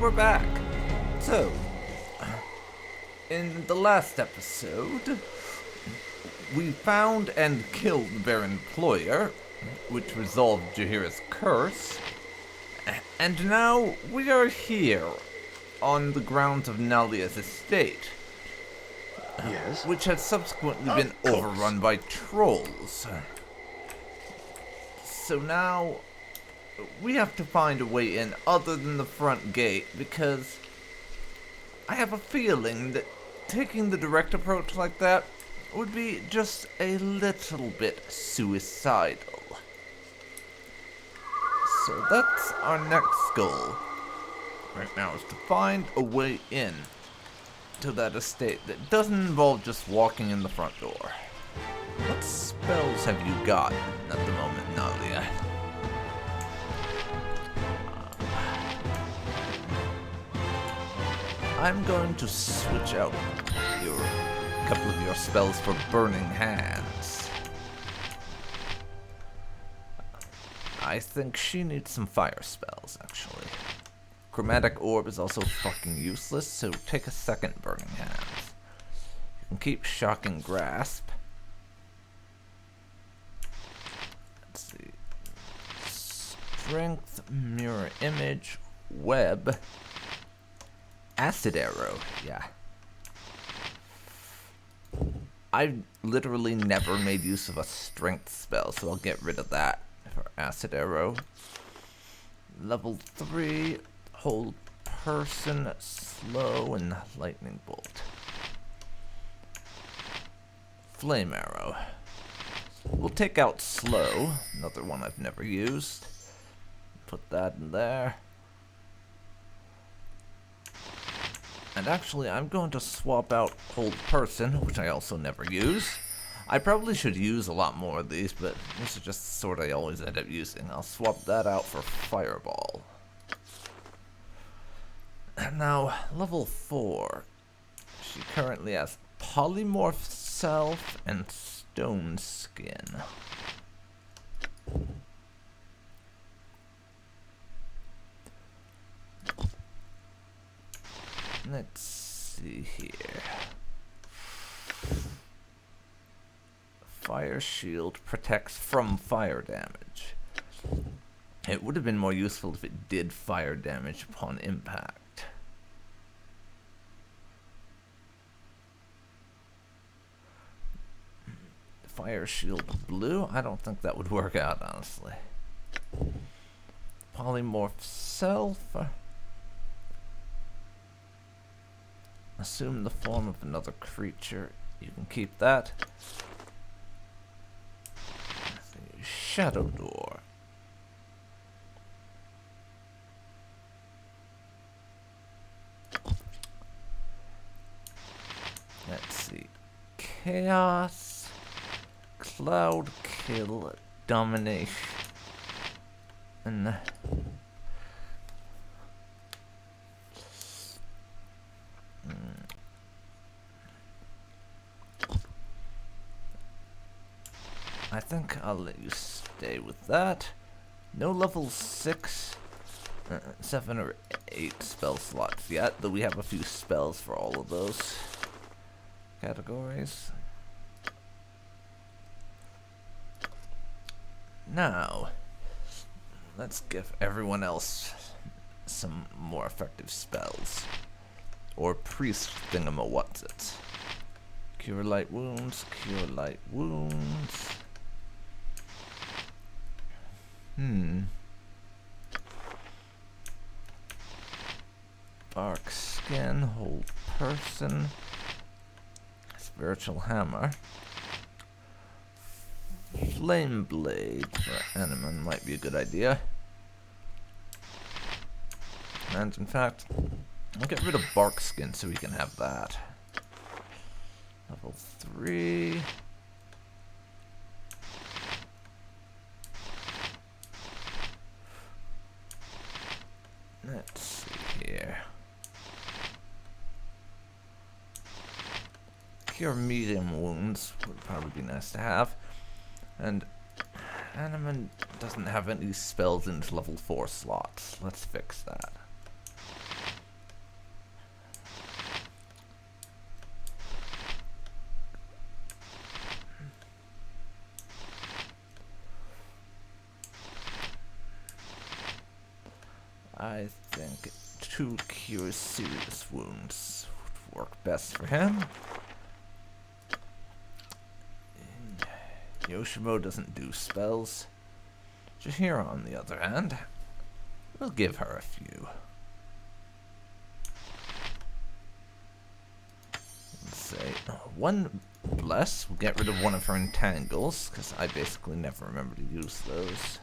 we're back. So, in the last episode, we found and killed their employer, which resolved Jaheira's curse, and now we are here on the grounds of Nalia's estate. Yes? Which has subsequently been overrun by trolls. So now, we have to find a way in other than the front gate, because I have a feeling that taking the direct approach like that would be just a little bit suicidal. So that's our next goal right now, is to find a way in to that estate that doesn't involve just walking in the front door. What spells have you got at the moment, Nalia? I'm going to switch out a couple of your spells for Burning Hands. I think she needs some fire spells, actually. Chromatic Orb is also fucking useless, so take a second Burning Hands. You can keep Shocking Grasp. Let's see. Strength, Mirror Image, Web, Acid Arrow, yeah. I've literally never made use of a strength spell, so I'll get rid of that for Acid Arrow. Level 3, Hold Person, Slow, and Lightning Bolt. Flame Arrow. We'll take out Slow, another one I've never used. Put that in there. And actually, I'm going to swap out Hold Person, which I also never use. I probably should use a lot more of these, but this is just the sort I always end up using. I'll swap that out for Fireball. Now, level 4. She currently has Polymorph Self and Stone Skin. Let's see here. Fire Shield protects from fire damage. It would have been more useful if it did fire damage upon impact. Fire Shield Blue? I don't think that would work out, honestly. Polymorph Self. Assume the form of another creature. You can keep that. Shadow Door. Let's see. Chaos, Cloud Kill, Domination, and I think I'll let you stay with that. No level 6, 7 or 8 spell slots yet, though we have a few spells for all of those categories. Now, let's give everyone else some more effective spells. Or Priest Thingama-what's-it. Cure Light Wounds, Cure Light Wounds. Bark Skin, Hold Person, Spiritual Hammer. Flame Blade for Animan might be a good idea. And in fact, I'll get rid of Bark Skin so we can have that. Level 3. Let's see here. Cure medium wounds would probably be nice to have. And Animan doesn't have any spells into level 4 slots. Let's fix that. I think 2 cure serious wounds would work best for him. And Yoshimo doesn't do spells. Jahira, on the other hand, we'll give her a few. Let's say 1 bless. We'll get rid of one of her entangles, because I basically never remember to use those.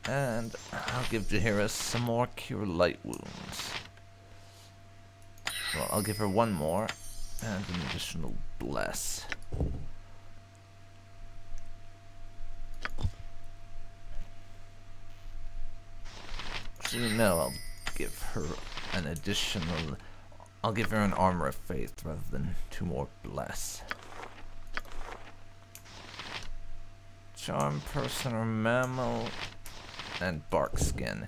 And I'll give Jahira some more cure light wounds. Well, I'll give her 1 more and an additional bless. Actually, no, I'll give her an additional... I'll give her an Armor of Faith rather than 2 more bless. Charm person or mammal and bark skin.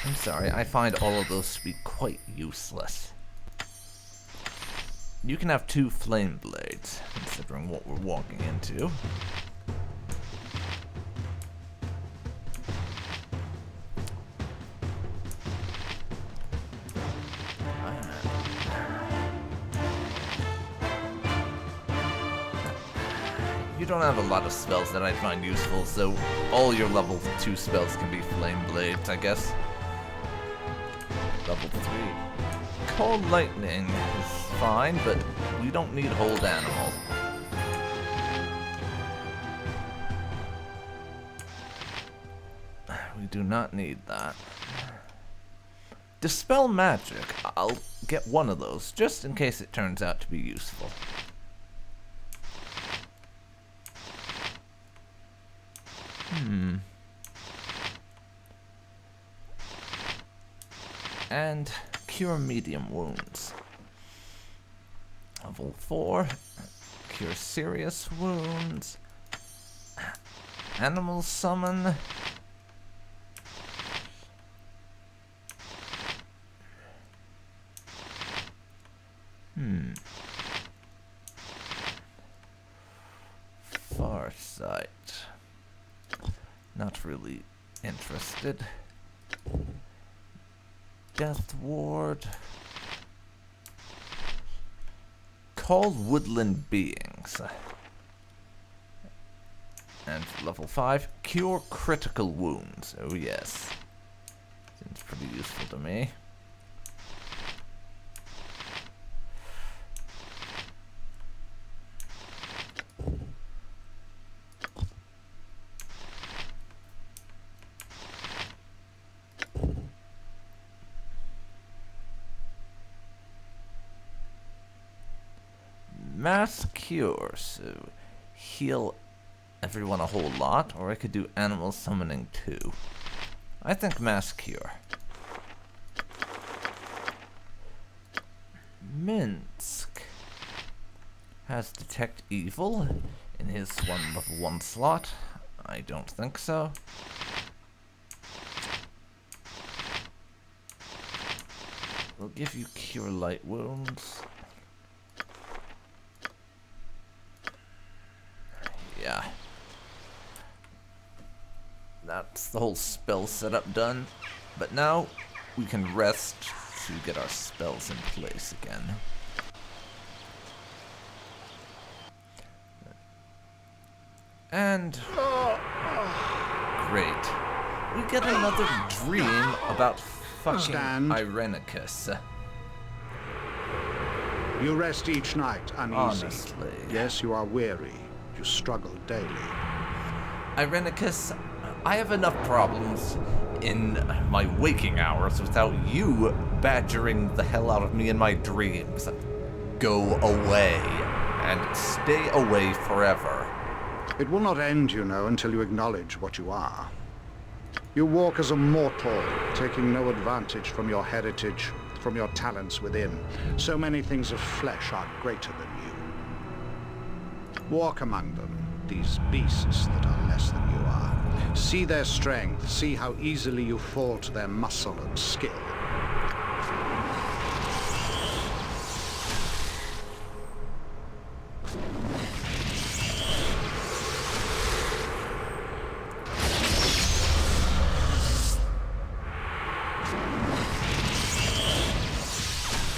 I'm sorry, I find all of those to be quite useless. You can have 2 flame blades, considering what we're walking into. You don't have a lot of spells that I find useful, so all your level 2 spells can be flame blades, I guess. Level 3. Cold lightning is fine, but we don't need hold animal. We do not need that. Dispel magic. I'll get 1 of those, just in case it turns out to be useful. And cure medium wounds. Level 4. Cure serious wounds. Animal summon. Farsight. Not really interested. Death Ward. Call woodland beings. And level 5, cure critical wounds. Oh yes. Seems pretty useful to me. Mass cure, so heal everyone a whole lot, or I could do animal summoning too. I think mass cure. Minsk has detect evil in his level 1 slot. I don't think so. We'll give you cure light wounds. Yeah. That's the whole spell setup done. But now we can rest to get our spells in place again. And great. We get another dream about fucking Irenicus. You rest each night uneasy. Honestly. Yes, you are weary. You struggle daily. Irenicus, I have enough problems in my waking hours without you badgering the hell out of me in my dreams. Go away, and stay away forever. It will not end, you know, until you acknowledge what you are. You walk as a mortal, taking no advantage from your heritage, from your talents within. So many things of flesh are greater than you. Walk among them, these beasts that are less than you are. See their strength, see how easily you fall to their muscle and skill.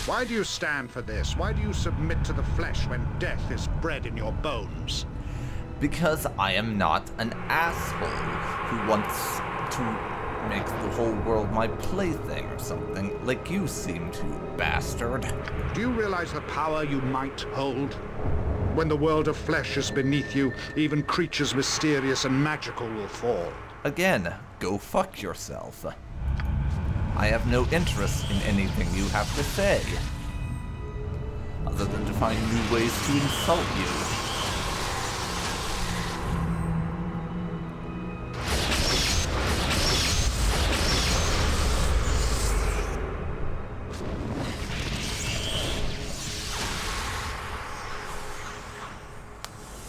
Why do you stand for this? Why do you submit to the flesh when death is bred in your bones? Because I am not an asshole who wants to make the whole world my plaything or something, like you seem to, bastard. Do you realize the power you might hold? When the world of flesh is beneath you, even creatures mysterious and magical will fall. Again, go fuck yourself. I have no interest in anything you have to say, other than to find new ways to insult you.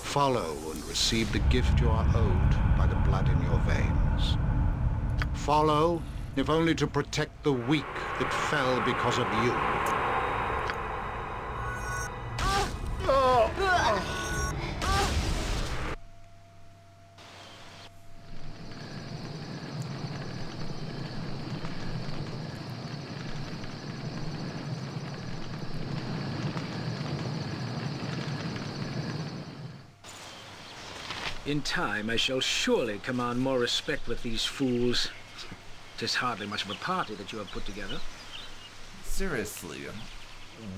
Follow and receive the gift you are owed by the blood in your veins. Follow, if only to protect the weak that fell because of you. In time, I shall surely command more respect with these fools. 'Tis hardly much of a party that you have put together. Seriously,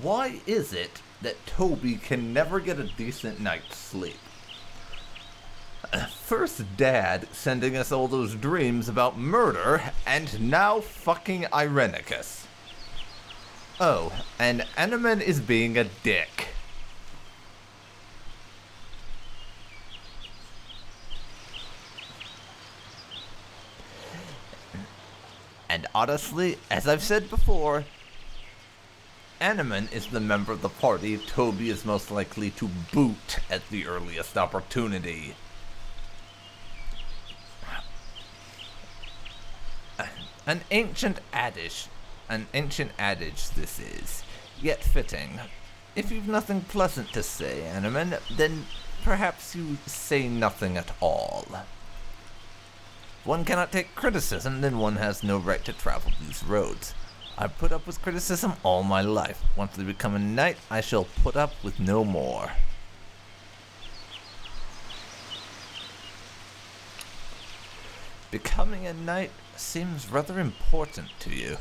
why is it that Toby can never get a decent night's sleep? First Dad sending us all those dreams about murder, and now fucking Irenicus. Oh, and Eneman is being a dick. And honestly, as I've said before, Eneman is the member of the party Toby is most likely to boot at the earliest opportunity. An ancient adage this is, yet fitting. If you've nothing pleasant to say, Eneman, then perhaps you say nothing at all. If one cannot take criticism, then one has no right to travel these roads. I've put up with criticism all my life. Once I become a knight, I shall put up with no more. Becoming a knight seems rather important to you.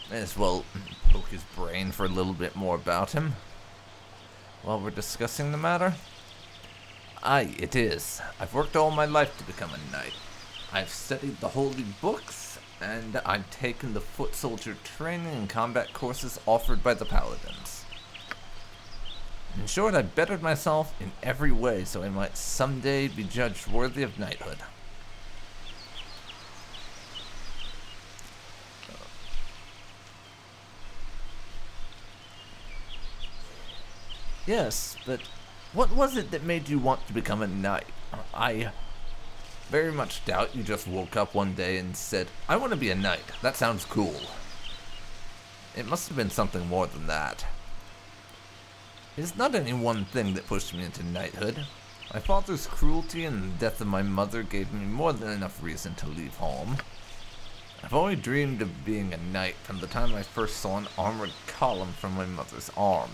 May as well poke his brain for a little bit more about him while we're discussing the matter. Aye, it is. I've worked all my life to become a knight. I've studied the holy books, and I've taken the foot soldier training and combat courses offered by the paladins. In short, I've bettered myself in every way so I might someday be judged worthy of knighthood. Yes, but what was it that made you want to become a knight? I very much doubt you just woke up one day and said, I want to be a knight. That sounds cool. It must have been something more than that. It's not any one thing that pushed me into knighthood. My father's cruelty and the death of my mother gave me more than enough reason to leave home. I've always dreamed of being a knight from the time I first saw an armored column from my mother's arm.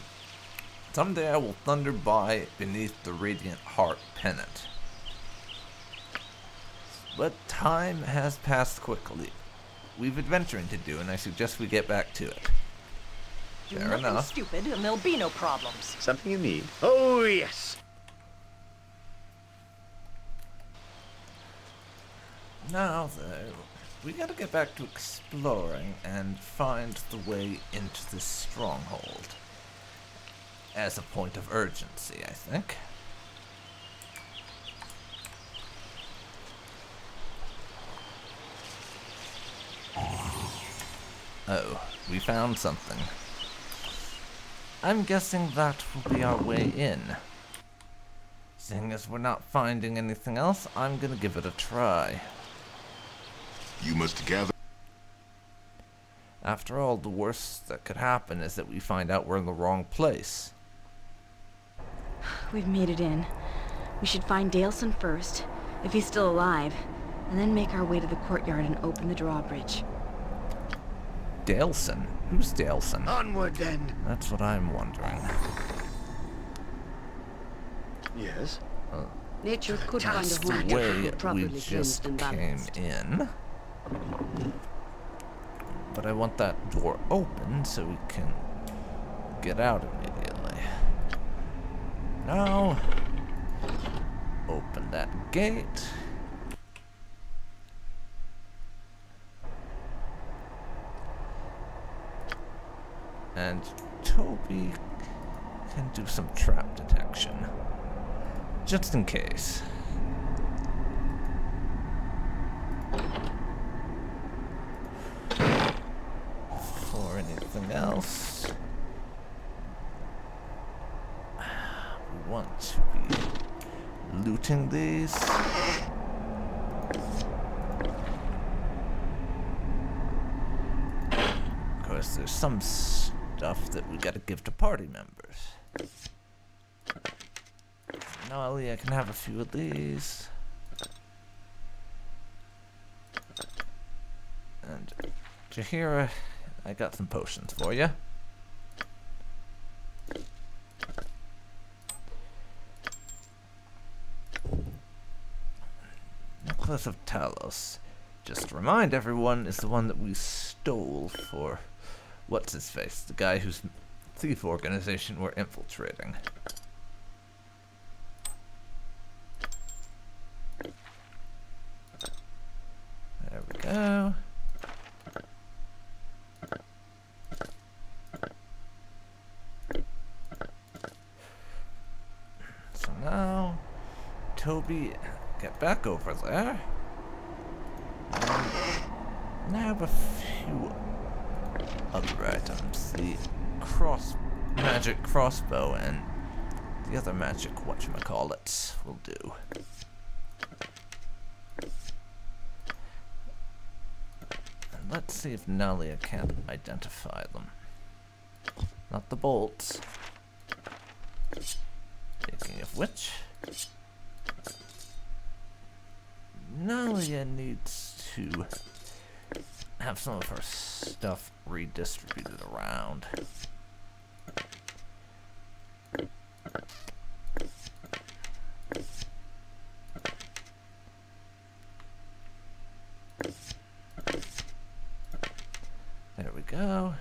Someday I will thunder by beneath the radiant heart pennant. But time has passed quickly. We've adventuring to do, and I suggest we get back to it. Do Fair nothing enough. stupid, and there'll be no problems. Something you need? Oh, yes. Now, though, we gotta get back to exploring and find the way into this stronghold. As a point of urgency, I think. Oh, we found something. I'm guessing that will be our way in. Seeing as we're not finding anything else, I'm gonna give it a try. You must gather. After all, the worst that could happen is that we find out we're in the wrong place. We've made it in. We should find Daleson first, if he's still alive, and then make our way to the courtyard and open the drawbridge. Daleson? Who's Daleson? Onward then. That's what I'm wondering. Yes? Nature could find That's a the home way properly we just cleansed and came balanced. in. But I want that door open so we can get out immediately. Now, open that gate. And Toby can do some trap detection. Just in case. For anything else, we want to be looting these. Of course, there's some stuff that we gotta give to party members. Nalia can have a few of these. And Jahira, I got some potions for you. Necklace of Talos. Just to remind everyone, is the one that we stole for what's his face, the guy whose thief organization we're infiltrating. There we go. So now, Toby, get back over there. And I have a few other items. The magic crossbow and the other magic whatchamacallit will do. And let's see if Nalia can't identify them. Not the bolts. Speaking of which, Nalia needs to have some of her stuff redistributed around. There we go.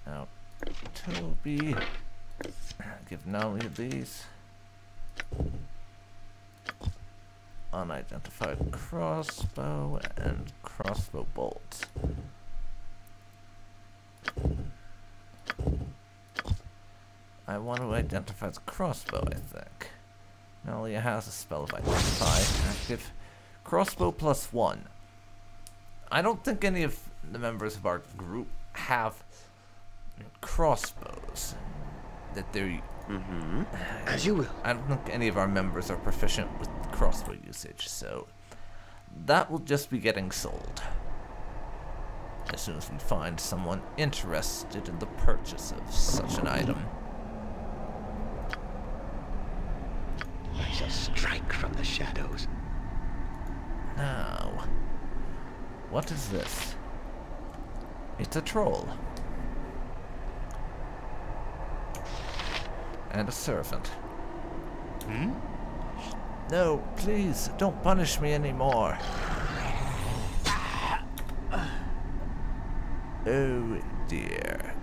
Now, Toby, give Nalia these. Unidentified crossbow and crossbow bolts. I want to identify the crossbow, I think. Nalia has a spell of identify active. Crossbow +1. I don't think any of the members of our group have crossbows that they're As you will. I don't think any of our members are proficient with crossbow usage, so that will just be getting sold as soon as we find someone interested in the purchase of such an item. I shall strike from the shadows. Now, what is this? It's a troll. And a servant. No, please, don't punish me anymore. Oh dear.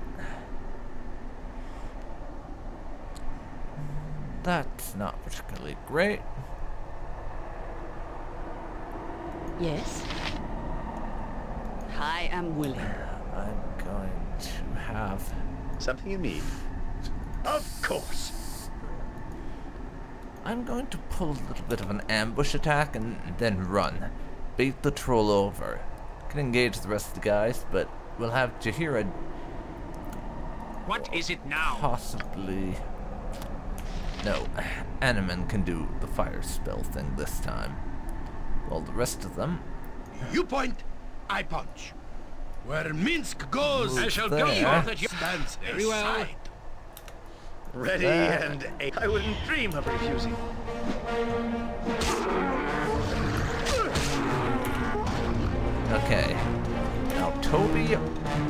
That's not particularly great. Yes? I am willing. I'm going to have... Something you need? Of course. I'm going to pull a little bit of an ambush attack and then run. Bait the troll over. Can engage the rest of the guys, but we'll have Jahira What is it now? possibly... No, Animan can do the fire spell thing this time. While the rest of them... You point, I punch. Where Minsk goes, I shall there. go forth at your... stands Very well. aside. Ready and able. I wouldn't dream of refusing. Okay. Now Toby,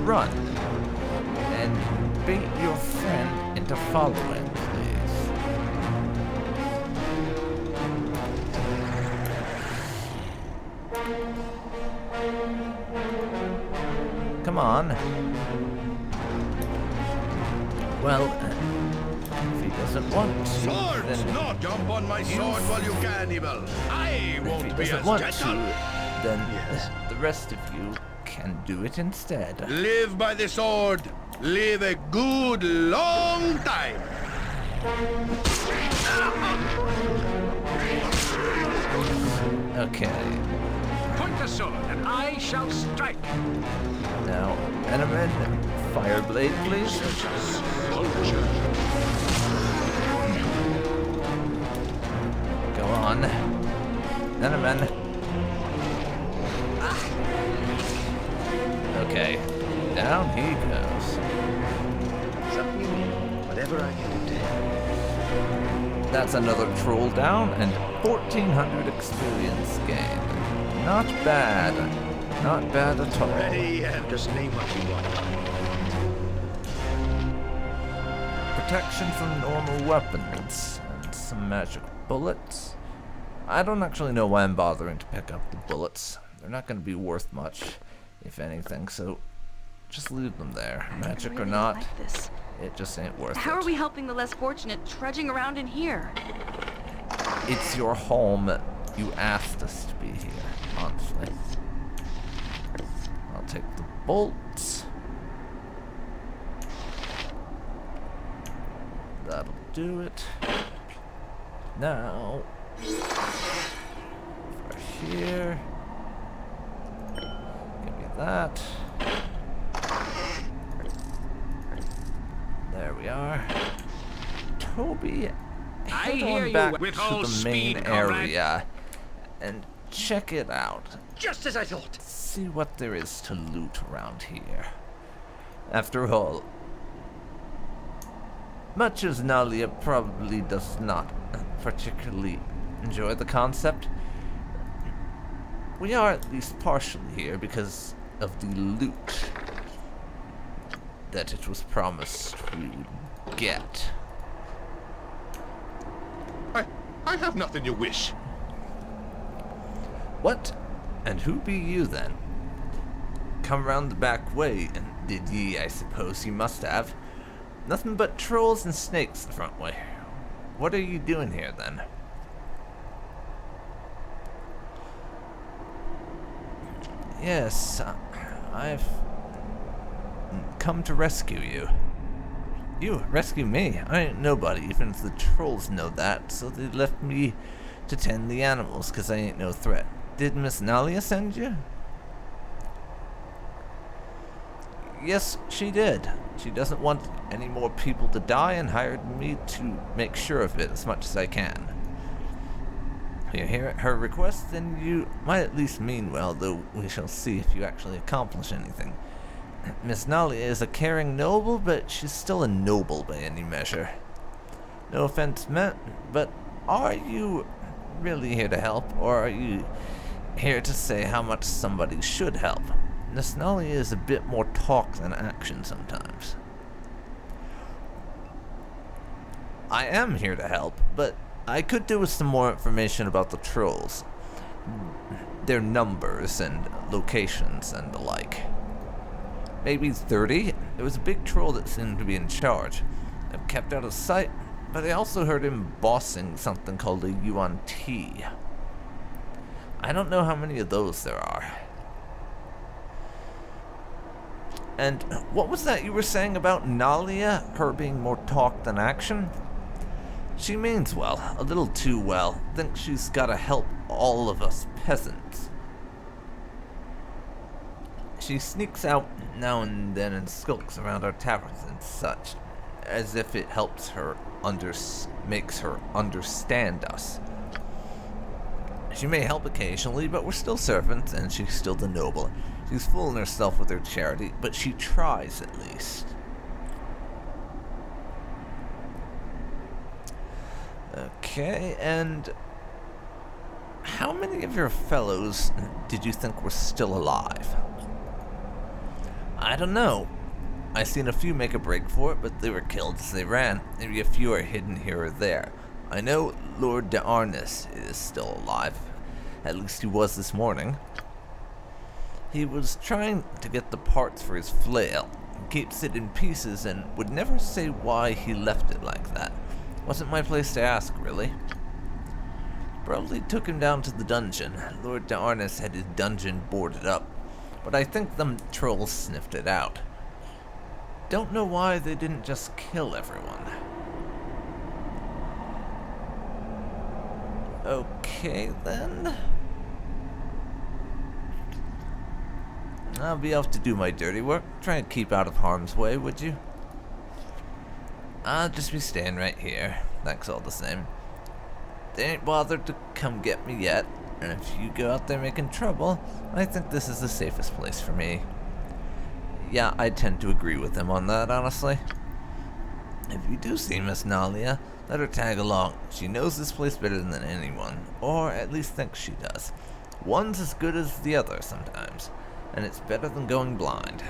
run. And bait your friend into following, please. Come on. Well, if he doesn't want to, Swords! then Not jump on my sword while you can, evil. I if he won't be doesn't as want gentle. to, then the rest of you can do it instead. Live by the sword. Live a good long time. Okay. Point the sword, and I shall strike. Now, Enemin, Fireblade, please. Go on. Enemin. Okay. Down he goes. Something new. Whatever I can do to help. That's another troll down and 1,400 experience gained. Not bad. Not bad at all. Ready, and just name what you want. Protection from normal weapons and some magic bullets. I don't actually know why I'm bothering to pick up the bullets. They're not going to be worth much, if anything, so just leave them there. Magic or really not, like this. it just ain't worth How it. are we helping the less fortunate trudging around in here? It's your home. You asked us to be here, honestly. I'll take the bolts. That'll do it. Now, for here, give me that. There we are. Toby, I head hear on you back with to all the main speed, comrade. area and check it out. Just as I thought. See what there is to loot around here. After all, much as Nalia probably does not particularly enjoy the concept, we are at least partially here because of the loot that it was promised we would get. I have nothing you wish. What? And who be you then? Come round the back way, and did ye, I suppose ye must have. Nothing but trolls and snakes the front way. What are you doing here then? Yes, I've come to rescue you. You rescue me? I ain't nobody, even if the trolls know that, so they left me to tend the animals, 'cause I ain't no threat. Did Miss Nalia send you? Yes, she did. She doesn't want any more people to die and hired me to make sure of it as much as I can. You hear her request, then you might at least mean well, though we shall see if you actually accomplish anything. Miss Nalia is a caring noble, but she's still a noble by any measure. No offense meant, but are you really here to help, or are you here to say how much somebody should help? Miss Nalia is a bit more talk than action sometimes. I am here to help, but I could do with some more information about the trolls. Their numbers and locations and the like. Maybe 30. There was a big troll that seemed to be in charge. I've kept out of sight, but I also heard him bossing something called a Yuan-ti. I don't know how many of those there are. And what was that you were saying about Nalia, her being more talk than action? She means well, a little too well. Thinks she's gotta help all of us peasants. She sneaks out now and then and skulks around our taverns and such, as if it helps her makes her understand us. She may help occasionally, but we're still servants, and she's still the noble. She's fooling herself with her charity, but she tries at least. Okay, and how many of your fellows did you think were still alive? I don't know. I seen a few make a break for it, but they were killed as they ran. Maybe a few are hidden here or there. I know Lord D'Arnis is still alive. At least he was this morning. He was trying to get the parts for his flail. He keeps it in pieces and would never say why he left it like that. Wasn't my place to ask, really. Probably took him down to the dungeon. Lord D'Arnis had his dungeon boarded up, but I think them trolls sniffed it out. Don't know why they didn't just kill everyone. Okay, then. I'll be off to do my dirty work. Try and keep out of harm's way, would you? I'll just be staying right here. Thanks all the same. They ain't bothered to come get me yet, and if you go out there making trouble, I think this is the safest place for me. Yeah, I tend to agree with him on that, honestly. If you do see Miss Nalia, let her tag along. She knows this place better than anyone, or at least thinks she does. One's as good as the other sometimes, and it's better than going blind.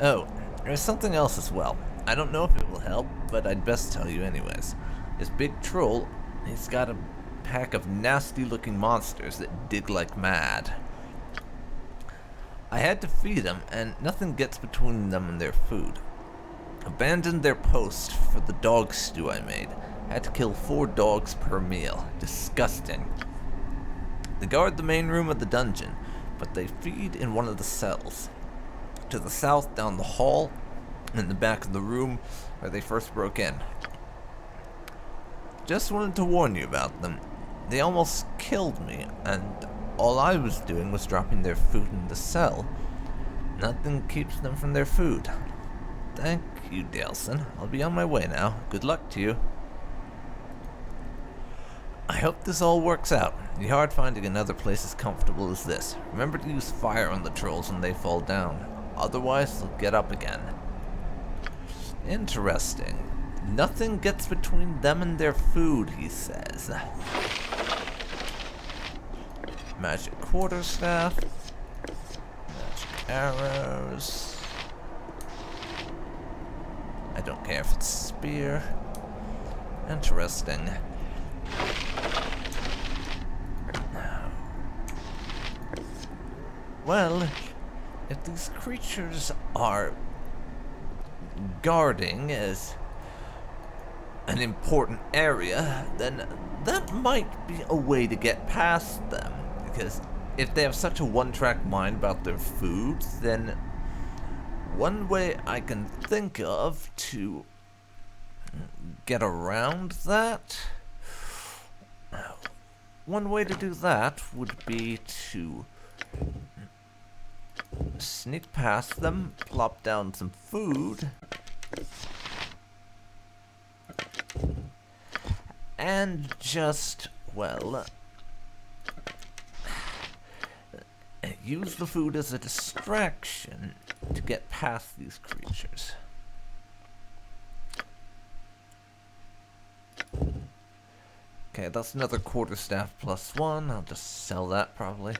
Oh, there's something else as well. I don't know if it will help, but I'd best tell you anyways. This big troll, he's got a pack of nasty-looking monsters that dig like mad. I had to feed them, and nothing gets between them and their food. Abandoned their post for the dog stew I made. Had to kill 4 dogs per meal. Disgusting. They guard the main room of the dungeon, but they feed in one of the cells. To the south, down the hall, in the back of the room where they first broke in. Just wanted to warn you about them. They almost killed me, and all I was doing was dropping their food in the cell. Nothing keeps them from their food. Thank you, Daleson. I'll be on my way now. Good luck to you. I hope this all works out. It'll be hard finding another place as comfortable as this. Remember to use fire on the trolls when they fall down. Otherwise, they'll get up again. Interesting. Nothing gets between them and their food, he says. Magic quarterstaff. Magic arrows. I don't care if it's a spear. Interesting. Well, if these creatures are guarding as an important area, then that might be a way to get past them. Because if they have such a one-track mind about their food, then one way I can think of to get around that, one way to do that would be to sneak past them, plop down some food, and just, well, use the food as a distraction to get past these creatures. Okay, that's another quarterstaff +1. I'll just sell that probably.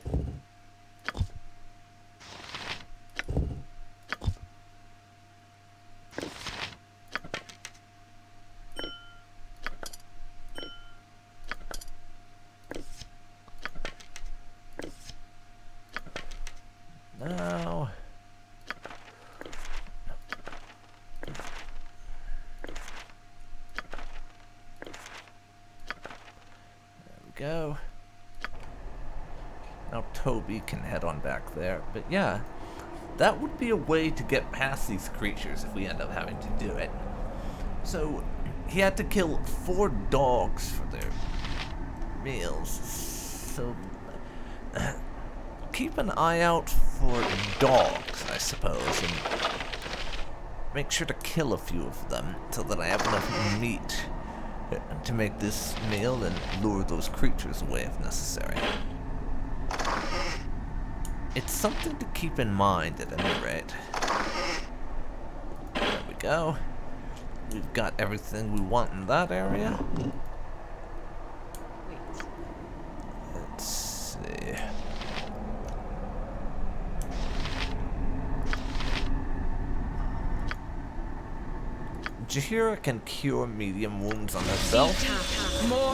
Now, there we go. Now Toby can head on back there, but yeah, that would be a way to get past these creatures if we end up having to do it. So, he had to kill 4 dogs for their meals, so keep an eye out for dogs, I suppose, and make sure to kill a few of them so that I have enough meat to make this meal and lure those creatures away if necessary. It's something to keep in mind at any rate. There we go. We've got everything we want in that area. Let's see. Jaheira can cure medium wounds on herself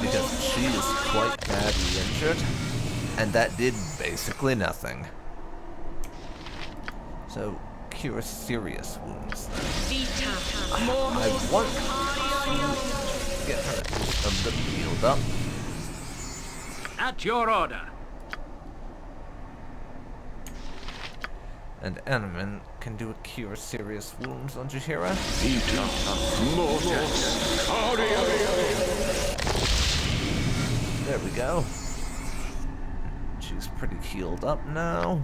because she is quite badly injured, and that did basically nothing. So, cure serious wounds then. I want to get her a little healed up. At your order. And Enemin can do a cure serious wounds on Jaheira. There we go. She's pretty healed up now.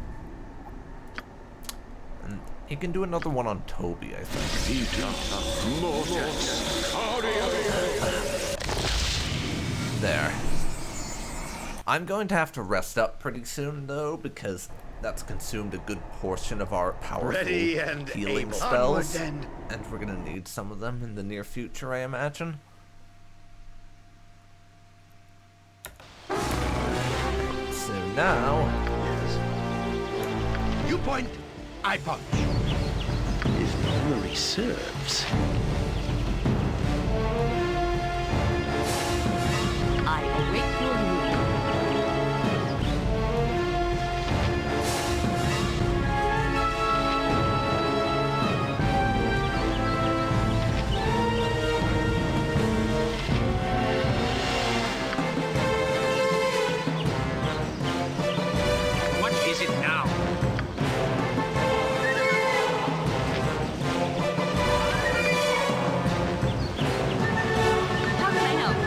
And he can do another one on Toby, I think. There. I'm going to have to rest up pretty soon, though, because that's consumed a good portion of our powerful healing spells. And we're going to need some of them in the near future, I imagine. So now... You point, I punch. If memory serves. I await your move. What is it now? How can I help?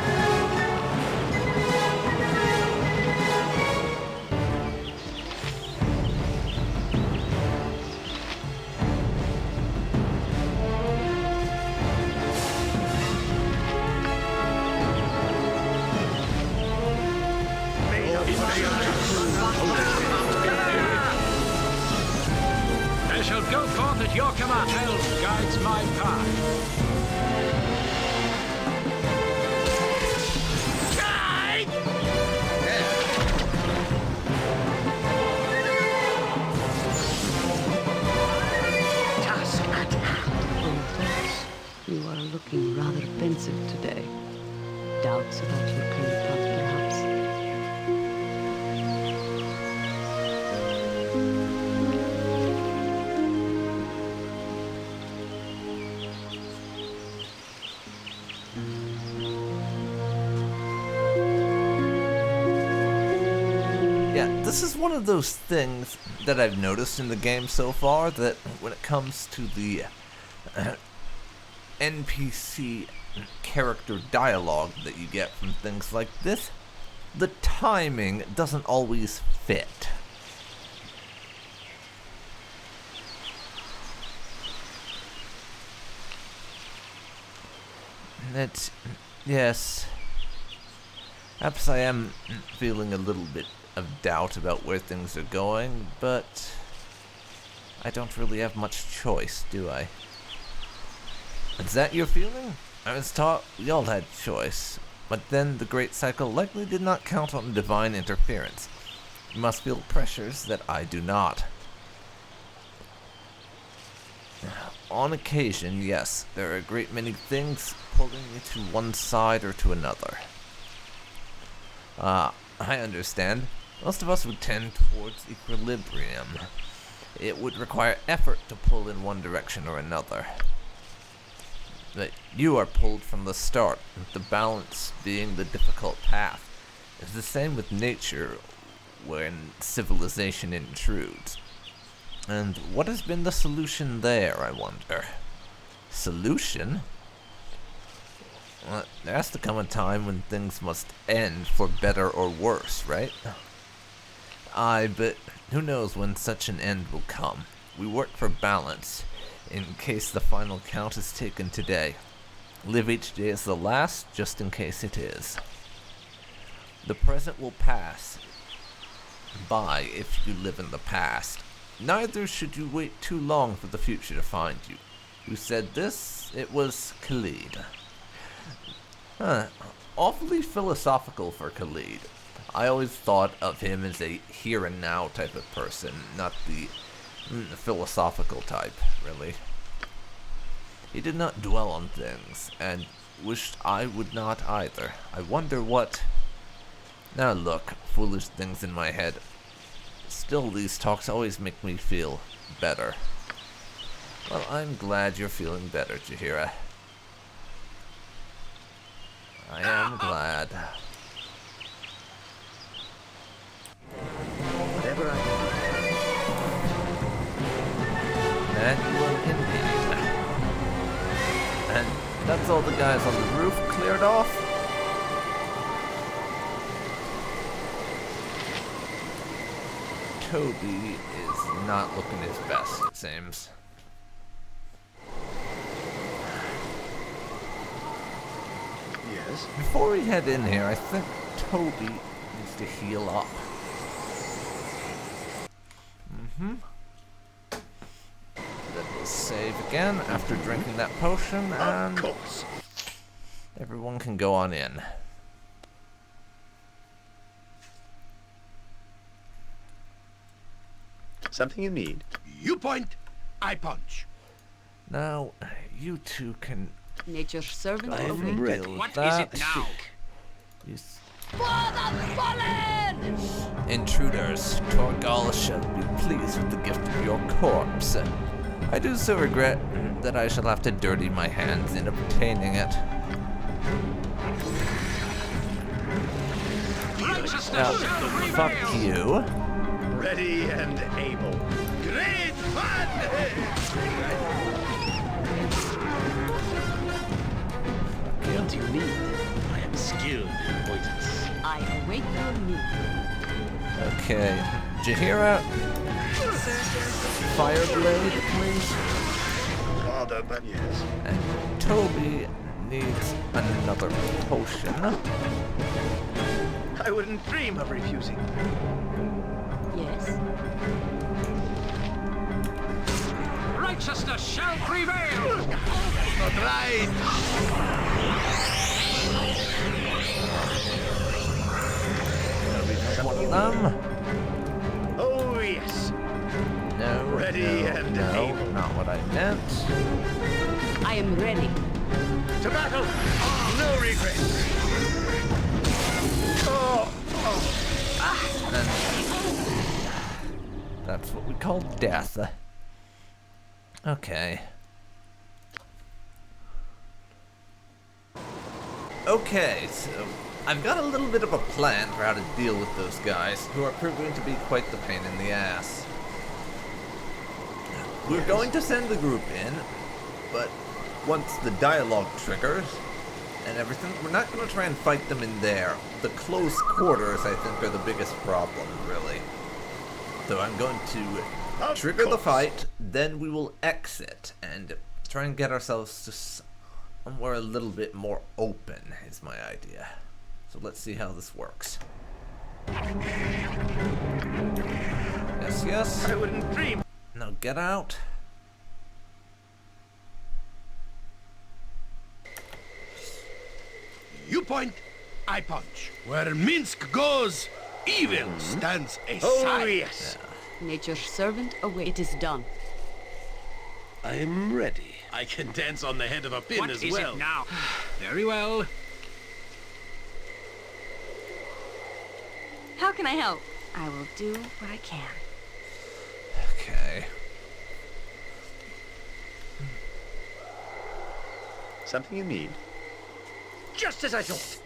I shall go forth at your command. Help guides my path. Task at hand. You are looking rather pensive today. Doubts about your career path, perhaps? Yeah, this is one of those things that I've noticed in the game so far, that when it comes to the NPC character dialogue that you get from things like this, the timing doesn't always fit. It's... yes. Perhaps I am feeling a little bit of doubt about where things are going, but I don't really have much choice, do I? Is that your feeling? I was taught we all had choice, but then the Great Cycle likely did not count on divine interference. You must feel pressures that I do not. On occasion, yes, there are a great many things pulling me to one side or to another. I understand. Most of us would tend towards equilibrium. It would require effort to pull in one direction or another. But you are pulled from the start, with the balance being the difficult path. It's the same with nature when civilization intrudes. And what has been the solution there, I wonder? Solution? Well, there has to come a time when things must end for better or worse, right? Aye, but who knows when such an end will come. We work for balance, in case the final count is taken today. Live each day as the last, just in case it is. The present will pass by if you live in the past. Neither should you wait too long for the future to find you. Who said this? It was Khalid. Awfully philosophical for Khalid. I always thought of him as a here and now type of person, not the philosophical type, really. He did not dwell on things, and wished I would not either. I wonder what... Now look, foolish things in my head. Still, these talks always make me feel better. Well, I'm glad you're feeling better, Jaheira. I am glad. Whatever I can And you will indeed. And that's all the guys on the roof cleared off. Toby is not looking his best, it seems. Yes. Before we head in here, I think Toby needs to heal up. Then we'll save again after drinking that potion, and Of course. everyone can go on in. Something you need. You point, I punch. Now, you two can Nature's servant I am awaits. ready. deal with What is that. it now? You intruders, Torgal shall be pleased with the gift of your corpse. I do so regret that I shall have to dirty my hands in obtaining it. Now, fuck you. Ready and able. Great fun! What do you need? I am skilled in poisons. I await your need. Okay, Jaheira, Fireblade, please. Father, but yes. And Toby needs another potion. I wouldn't dream of refusing. Yes. Righteousness shall prevail! Not right. One of them. Oh, yes. No, Ready no, and no, able. not what I meant. I am ready. To battle! No regrets! Oh! And that's what we call death. Okay. Okay, so I've got a little bit of a plan for how to deal with those guys, who are proving to be quite the pain in the ass. We're going to send the group in, but once the dialogue triggers and everything, we're not going to try and fight them in there. The close quarters, I think, are the biggest problem, really. So I'm going to trigger the fight, then we will exit and try and get ourselves to somewhere a little bit more open, is my idea. So let's see how this works. Yes, yes. I wouldn't dream. Now get out. You point, I punch. Where Minsk goes, evil stands aside. Oh, yes. Nature's servant awaits. It is done. I am ready. I can dance on the head of a pin What as is well. it now? Very well. How can I help? I will do what I can. Okay. Something you need. Just as I thought.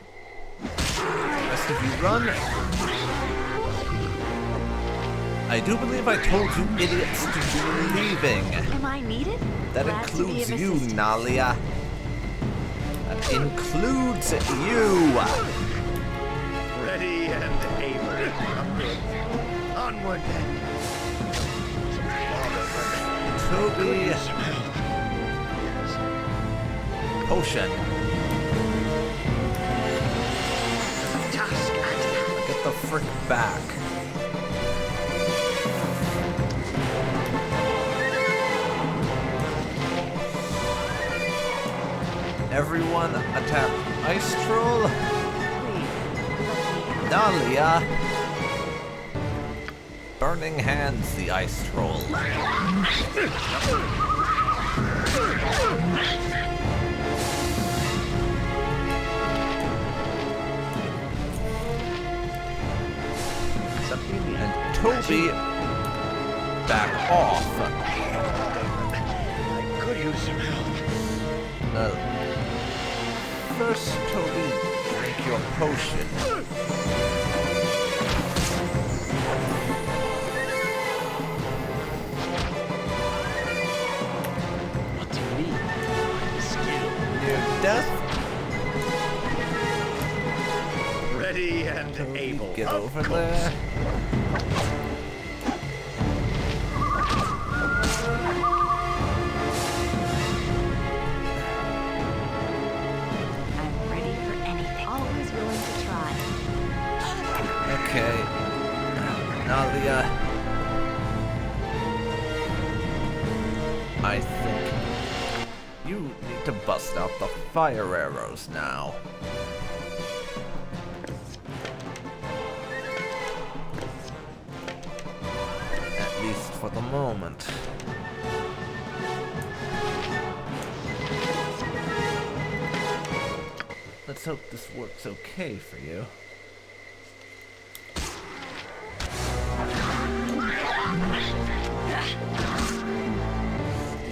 Rest of you run. I do believe I told you idiots to be leaving. Am I needed? That Glad to be includes of you, assistance. Nalia. That includes you. Ready and able. Onward then. Toby. Potion. Task at hand. Get the frick back. Everyone attack Ice Troll. Nalia. Burning Hands the Ice Troll. Toby, back off. I could use some help. First, Toby, drink your potion. What do you mean? I'm skilled. Near death. Ready and Toby, able. get Of over course. there. I'm ready for anything. Always willing to try. Okay. Nalia. I think you need to bust out the fire arrows now. At least for the moment. Let's hope this works okay for you.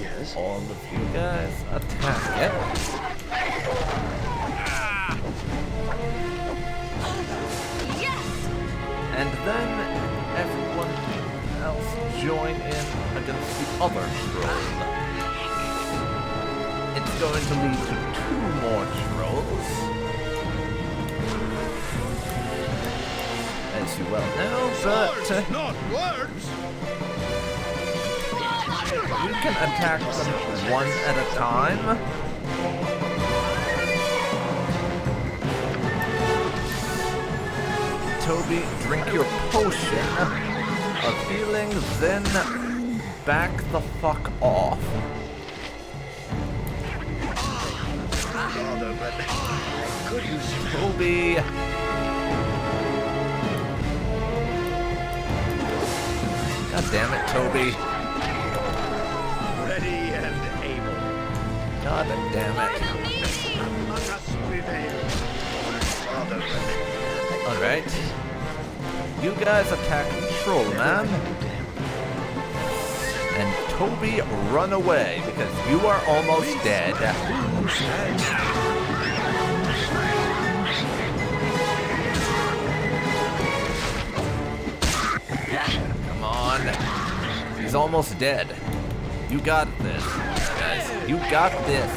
Yes. All of you guys attack it. Yes! And then everyone else join in against the other troll. It's going to lead to 2 more trolls. As you well know, but Not words! you can attack them one at a time. Toby, drink your potion of healing, then back the fuck off. Bother, but I could use some help. Toby. God damn it, Toby. Ready and able. God damn it. Let us prevail. Bother, but Alright. You guys attack Troll Man. And Toby, run away, because you are almost dead. Come on. He's almost dead. You got this, guys. You got this.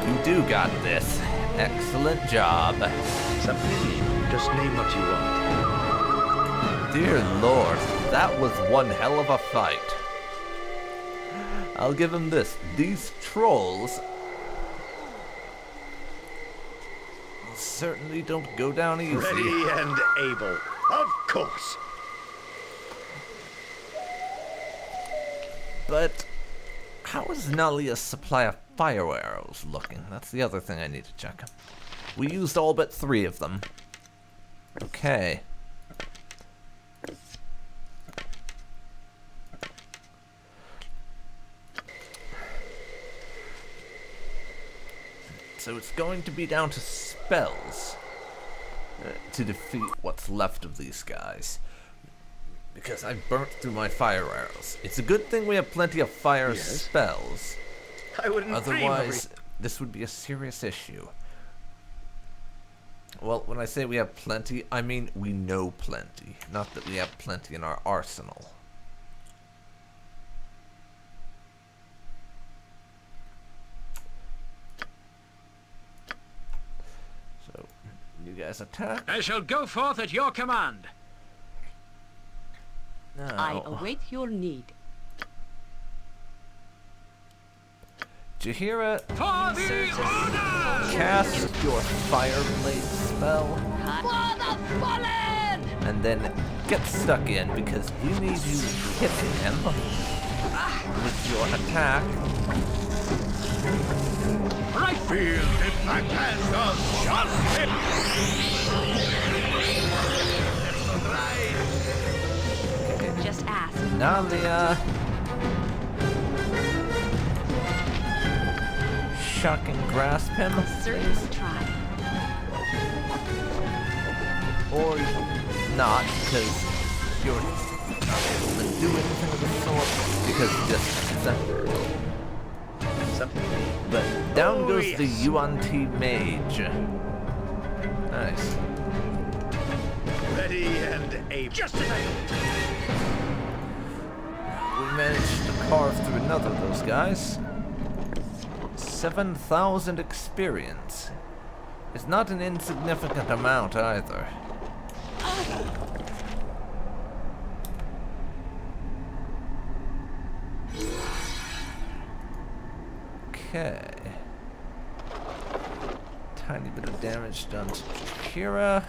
You do got this. Excellent job. something you need. Just name what you want. Dear Lord, that was one hell of a fight. I'll give him this. These trolls certainly don't go down easy. Ready and able. Of course. But how is Nalia's supply of fire arrows looking? That's the other thing I need to check. We used all but 3 of them. Okay. So it's going to be down to spells to defeat what's left of these guys. Because I've burnt through my fire arrows. It's a good thing we have plenty of fire Yes. spells. I wouldn't Otherwise, this would be a serious issue. Well, when I say we have plenty, I mean we know plenty. Not that we have plenty in our arsenal. So, you guys attack. I shall go forth at your command. I Now, await your need. Jahira, For the order! cast your fire blade spell. And then get stuck in because we need you hitting him with your attack. Right. Feel the backlash of justice! Just ask. Nalia. Shock and grasp him. Certainly try. Or not, because you're not able to do anything of the sort because of distance. Something. But down goes yes. the Yuan-ti mage. Nice. Ready and able. Just as I hoped. We managed to carve through another of those guys. 7,000 experience. It's not an insignificant amount either. Okay. Tiny bit of damage done to Kira.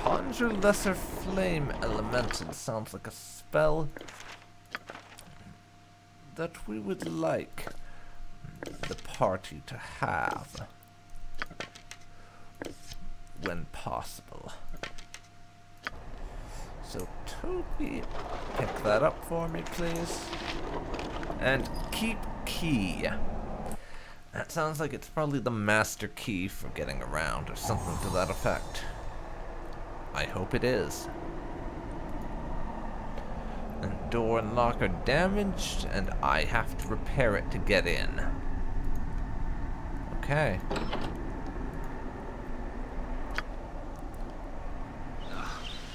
Conjure Lesser Flame Elemental sounds like a spell that we would like the party to have when possible. So Toby, pick that up for me, please. And keep key. That sounds like it's probably the master key for getting around or something to that effect. I hope it is. And door and lock are damaged, and I have to repair it to get in. Okay.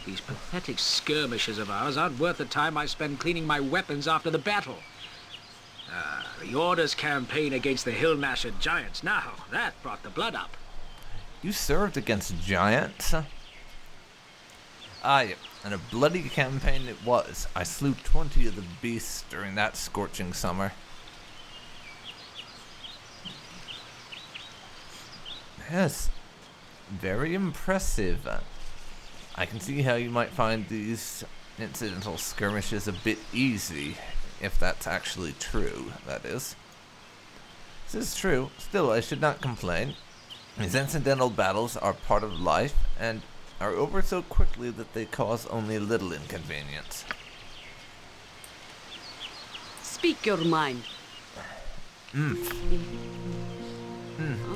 These pathetic skirmishes of ours aren't worth the time I spend cleaning my weapons after the battle. The Orders campaign against the Hill Nasher giants. Now, that brought the blood up. You served against giants? Aye, and a bloody campaign it was. I slew 20 of the beasts during that scorching summer. Yes, very impressive. I can see how you might find these incidental skirmishes a bit easy, if that's actually true, that is. This is true. Still, I should not complain. These incidental battles are part of life, and are over so quickly that they cause only little inconvenience. Speak your mind.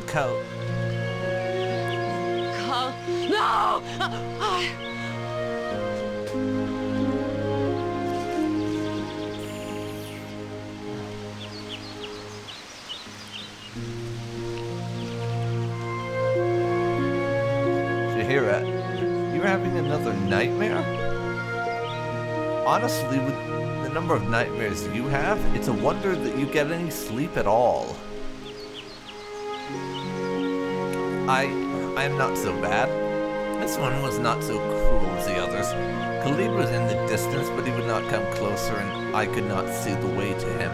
Cal. Carl, no! Shahira, you're having another nightmare? Honestly, with the number of nightmares you have, it's a wonder that you get any sleep at all. I'm not so bad. This one was not so cruel as the others. Khalid was in the distance, but he would not come closer, and I could not see the way to him.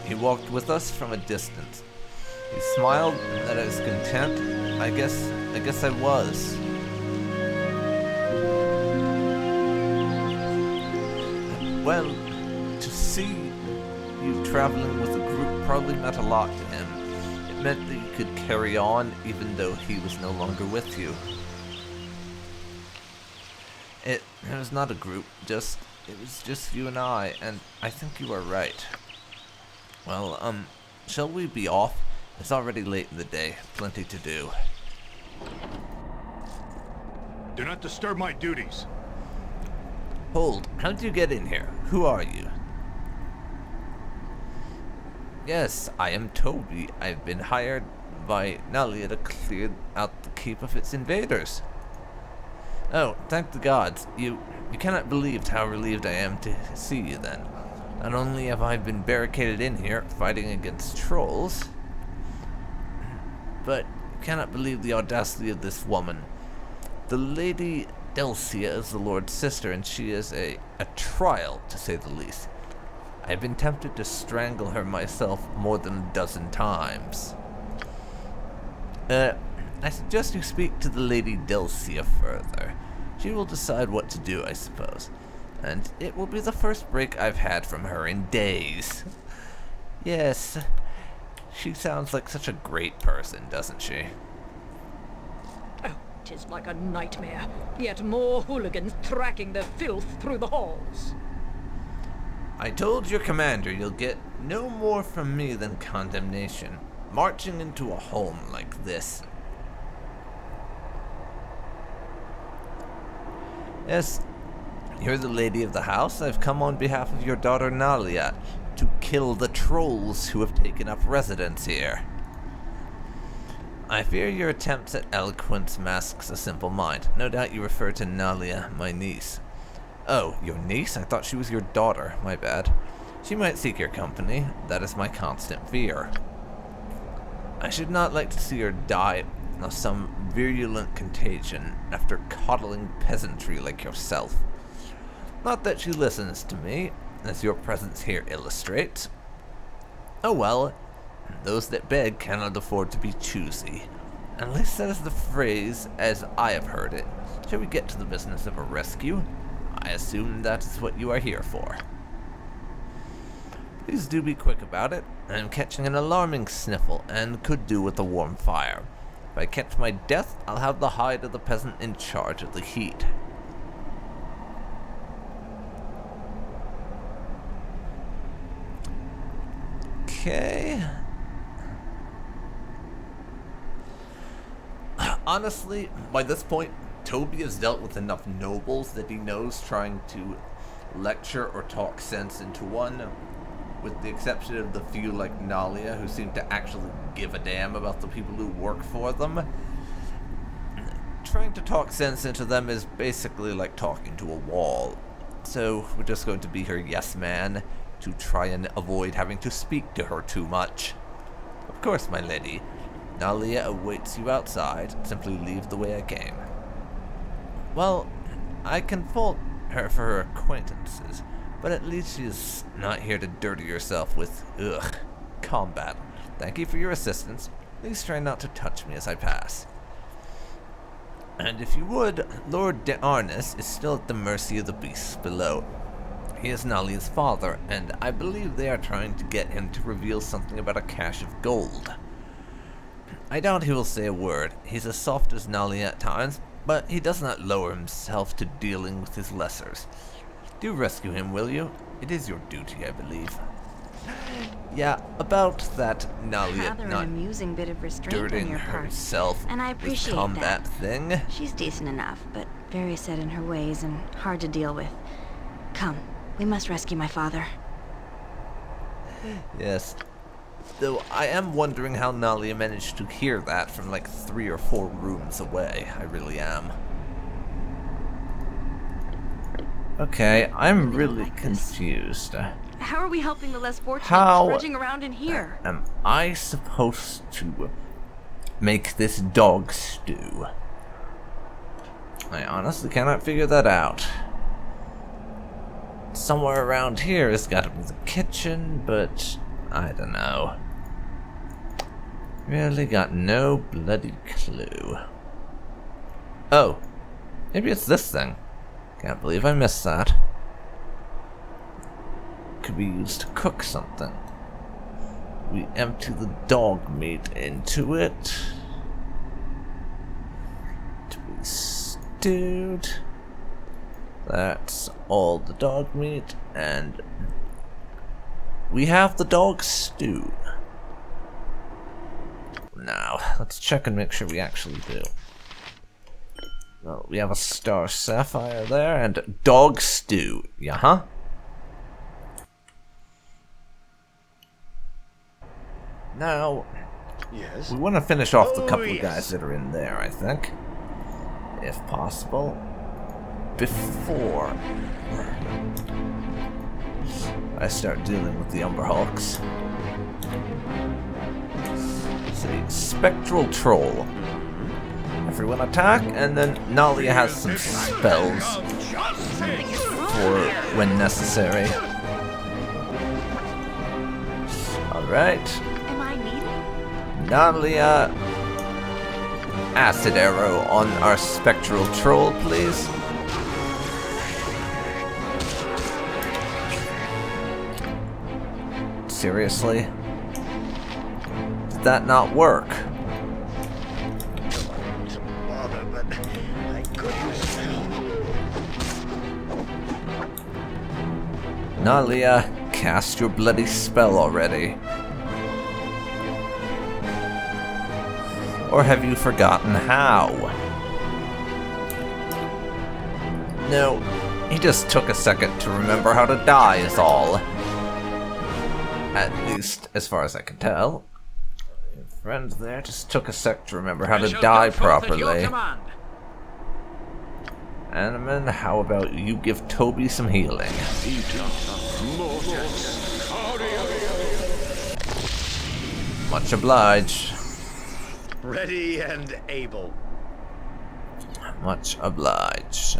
He walked with us from a distance. He smiled that I was content. I guess I was. Well, to see you traveling with a group probably meant a lot to him. It meant that you could carry on even though he was no longer with you. It was not a group, it was just you and I think you are right. Well, shall we be off? It's already late in the day, plenty to do. Do not disturb my duties. Hold, how did you get in here? Who are you? Yes, I am Toby. I've been hired by Nalia to clear out the keep of its invaders. Oh, thank the gods. You cannot believe how relieved I am to see you then. Not only have I been barricaded in here, fighting against trolls, but you cannot believe the audacity of this woman. The Lady Delcia is the Lord's sister, and she is a trial, to say the least. I've been tempted to strangle her myself more than a dozen times. I suggest you speak to the Lady Delcia further. She will decide what to do, I suppose. And it will be the first break I've had from her in days. Yes, she sounds like such a great person, doesn't she? Oh, 'tis like a nightmare. Yet more hooligans tracking their filth through the halls. I told your commander you'll get no more from me than condemnation, marching into a home like this. Yes, you're the lady of the house. I've come on behalf of your daughter Nalia to kill the trolls who have taken up residence here. I fear your attempts at eloquence masks a simple mind. No doubt you refer to Nalia, my niece. Oh, your niece? I thought she was your daughter. My bad. She might seek your company. That is my constant fear. I should not like to see her die of some virulent contagion after coddling peasantry like yourself. Not that she listens to me, as your presence here illustrates. Oh well, those that beg cannot afford to be choosy. At least that is the phrase as I have heard it. Shall we get to the business of a rescue? I assume that is what you are here for. Please do be quick about it. I am catching an alarming sniffle, and could do with a warm fire. If I catch my death, I'll have the hide of the peasant in charge of the heat. Okay. Honestly, by this point, Toby has dealt with enough nobles that he knows trying to lecture or talk sense into one, with the exception of the few like Nalia who seem to actually give a damn about the people who work for them. Trying to talk sense into them is basically like talking to a wall. So we're just going to be her yes man to try and avoid having to speak to her too much. Of course, my lady. Nalia awaits you outside. Simply leave the way I came. Well, I can fault her for her acquaintances, but at least she is not here to dirty herself with, combat. Thank you for your assistance. Please try not to touch me as I pass. And if you would, Lord de Arnis is still at the mercy of the beasts below. He is Nalia's father, and I believe they are trying to get him to reveal something about a cache of gold. I doubt he will say a word. He's as soft as Nalia at times, but he does not lower himself to dealing with his lessers. Do rescue him, will you? It is your duty, I believe. Yeah, about that Nalia Rather not an amusing bit of restraint on dirting your part. herself And I with appreciate combat that. thing. She's decent enough, but very set in her ways and hard to deal with. Come, we must rescue my father. Yes. Though I am wondering how Nalia managed to hear that from like 3 or 4 rooms away. I really am. Okay, I'm really confused. How are we helping the less fortunate How trudging around in here? am I supposed to make this dog stew? I honestly cannot figure that out. Somewhere around here has got to be the kitchen, but I don't know. Really got no bloody clue. Oh, maybe it's this thing. Can't believe I missed that. Could be used to cook something. We empty the dog meat into it to be stewed. That's all the dog meat, and we have the dog stew. Now, let's check and make sure we actually do. Well, we have a star sapphire there, and dog stew. Yeah, Now, Yes. we want to finish off the couple of yes. guys that are in there, I think. If possible. Before I start dealing with the Umberhawks. See, Spectral Troll. Everyone attack, and then Nalia has some spells for when necessary. Alright. Am I needed? Nalia, acid arrow on our Spectral Troll, please. Seriously? Did that not work? Bother, but I could use help. Nalia, cast your bloody spell already. Or have you forgotten how? No, he just took a second to remember how to die is all. At least, as far as I can tell. Your friend there just took a sec to remember how to die properly. Animan, how about you give Toby some healing? Much obliged. Ready and able. Much obliged.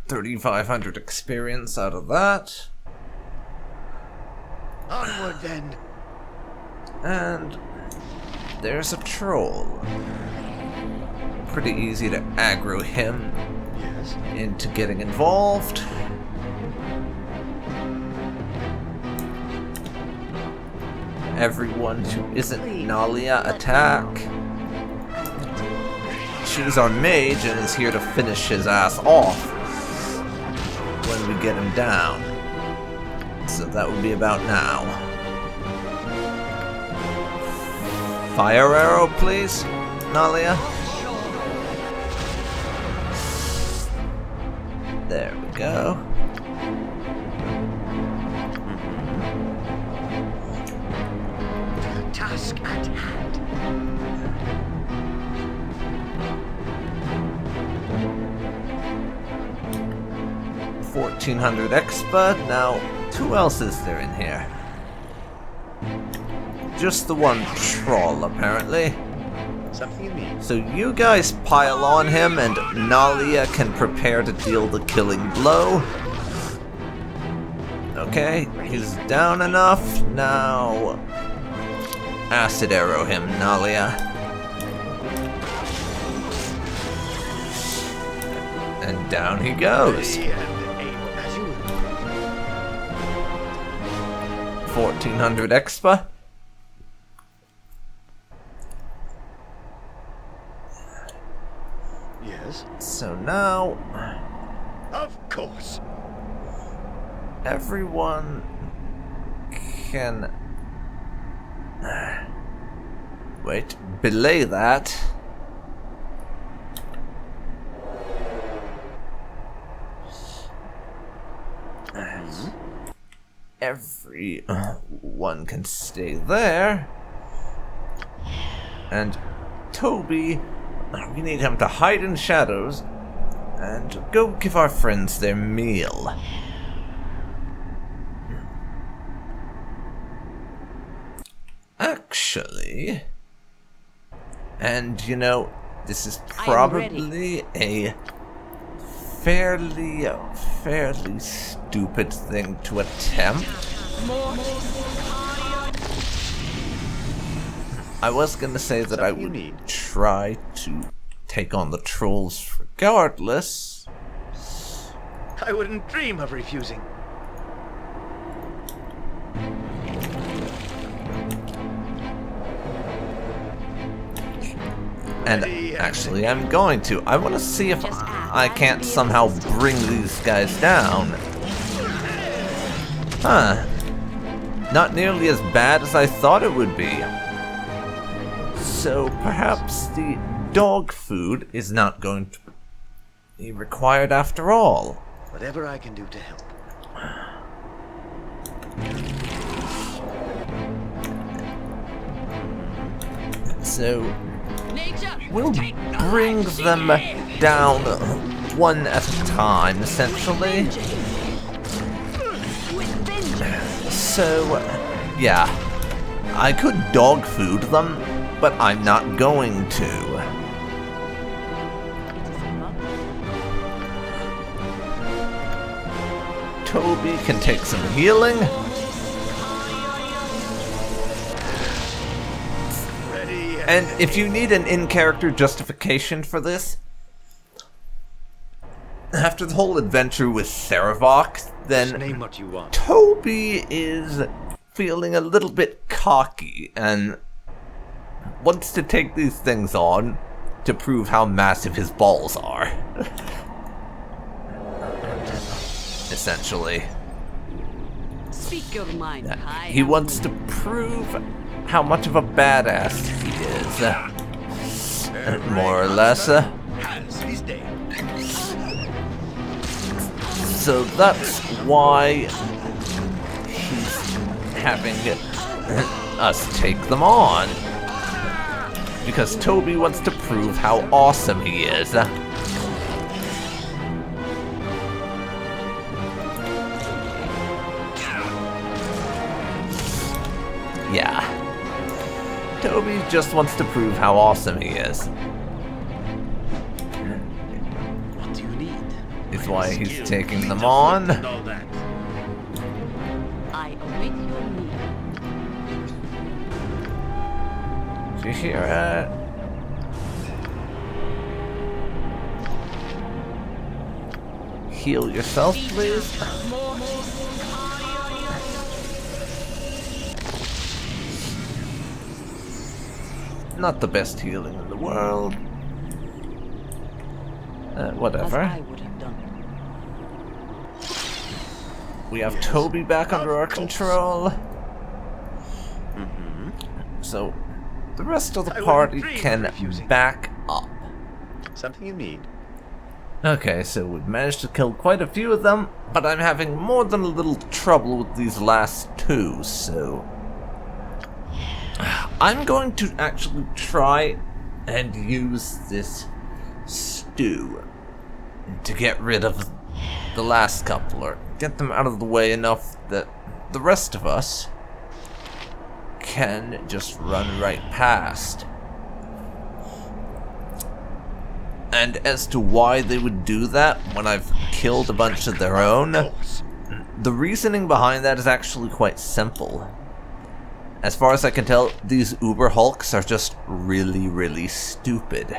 3,500 experience out of that. Onward then. And there's a troll. Pretty easy to aggro him into getting involved. Everyone who isn't Nalia attack. She's our mage and is here to finish his ass off when we get him down. So that would be about now. Fire arrow, please, Nalia. There we go. Task at hand. 1,400 expa. Now, who else is there in here? Just the one troll, apparently. Something you need. So you guys pile on him, and Nalia can prepare to deal the killing blow. Okay, he's down enough. Now, acid arrow him, Nalia. And down he goes. 1,400 expa. Yes. So now, of course, everyone can wait. Belay that. Everyone can stay there. And Toby, we need him to hide in shadows and go give our friends their meal. Actually, and you know, this is probably a fairly stupid thing to attempt. I was gonna say that I would try to take on the trolls regardless. I wouldn't dream of refusing. And actually, I'm going to. I want to see if I can't somehow bring these guys down. Huh. Not nearly as bad as I thought it would be. So perhaps the dog food is not going to be required after all. Whatever I can do to help. So we'll bring them down one at a time, essentially. So, yeah, I could dog food them, but I'm not going to. Toby can take some healing. And if you need an in-character justification for this, after the whole adventure with Sarevok, then name what you want. Toby is feeling a little bit cocky and wants to take these things on to prove how massive his balls are. Essentially. Speak your mind. He wants to prove how much of a badass he is. More or less. So that's why he's having us take them on. Because Toby wants to prove how awesome he is. Yeah. Toby just wants to prove how awesome he is. What do you need? Is why he's taking them on. I await your need. Do you hear it? Heal yourself, please. Not the best healing in the world. Whatever. As I would have done. We have Toby back under our control. So the rest of the party can back up. Something you need? Okay, so we've managed to kill quite a few of them, but I'm having more than a little trouble with these last two, so I'm going to actually try and use this stew to get rid of the last couple, or get them out of the way enough that the rest of us can just run right past. And as to why they would do that when I've killed a bunch of their own, the reasoning behind that is actually quite simple. As far as I can tell, these Uber Hulks are just really, really stupid.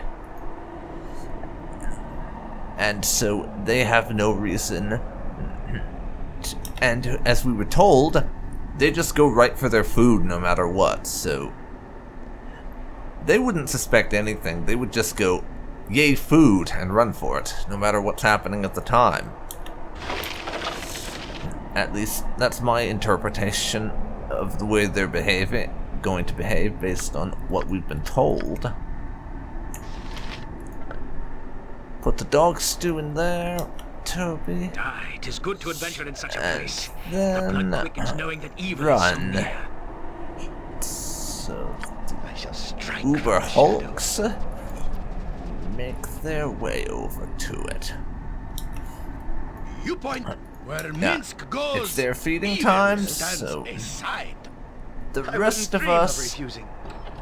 And so they have no reason. And as we were told, they just go right for their food no matter what, so they wouldn't suspect anything. They would just go, yay food, and run for it, no matter what's happening at the time. At least, that's my interpretation of the way they're going to behave based on what we've been told. Put the dog stew in there, Toby. Aye, 'tis good to adventure in such a And place. then The blood quickens knowing that evil is so run. near. So I shall strike Uber from the Hulks make their way over to it. You point where Yeah, Minsk goes. it's their feeding evil time, stands so aside. the I rest wouldn't of dream us refusing.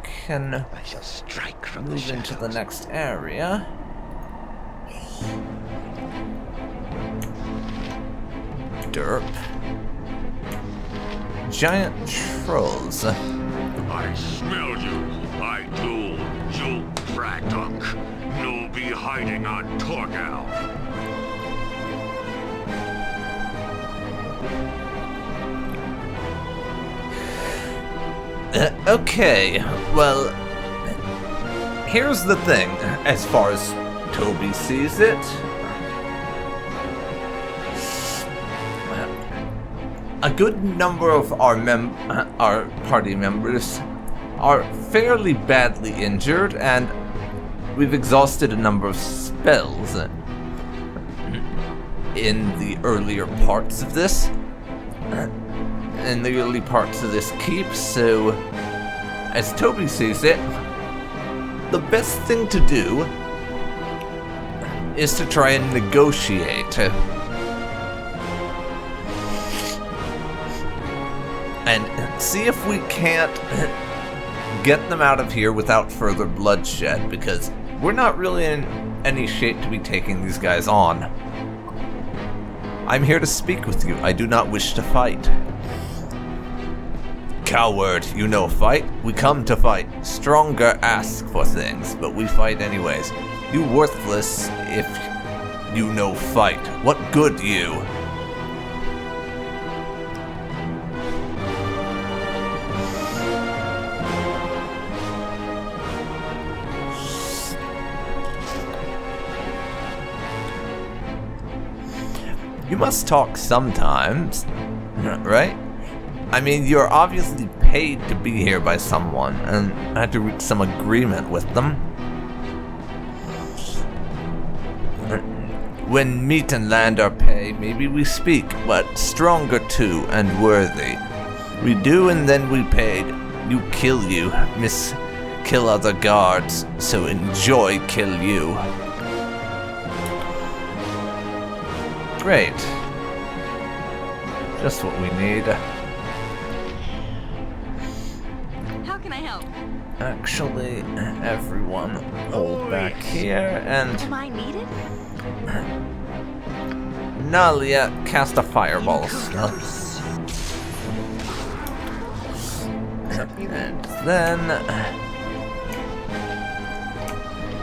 can I shall strike from move the into the shadows. next area. Derp. Giant trolls. I smell you. I do. You Fragdunk. No be hiding on Torgal. Okay, well, here's the thing, as far as Toby sees it. A good number of our party members are fairly badly injured, and we've exhausted a number of spells in the earlier parts of this. In the early parts of this keep, so as Toby sees it, the best thing to do is to try and negotiate and see if we can't get them out of here without further bloodshed, because we're not really in any shape to be taking these guys on. I'm here to speak with you. I do not wish to fight. Coward, you know fight? We come to fight. Stronger ask for things, but we fight anyways. You worthless if you know fight. What good you? You must talk sometimes, right? I mean, you're obviously paid to be here by someone, and had to reach some agreement with them. When meat and land are pay, maybe we speak, but stronger too and worthy. We do and then we paid. You kill you, miss kill other guards, so enjoy kill you. Great. Just what we need. How can I help? Actually, everyone hold back here and Am I needed? Nalia cast a fireball spell. And then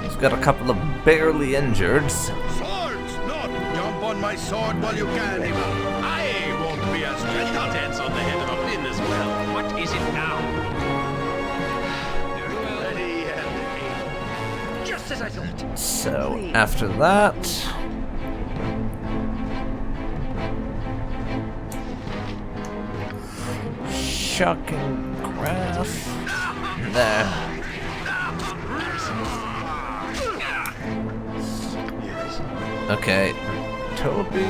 we've got a couple of barely injureds. Swords, not jump on my sword while you can. I won't be as contents on the head of a pin as well. What is it now? Ready and able. Just as I thought. So after that, shocking graph. There. Okay, Toby.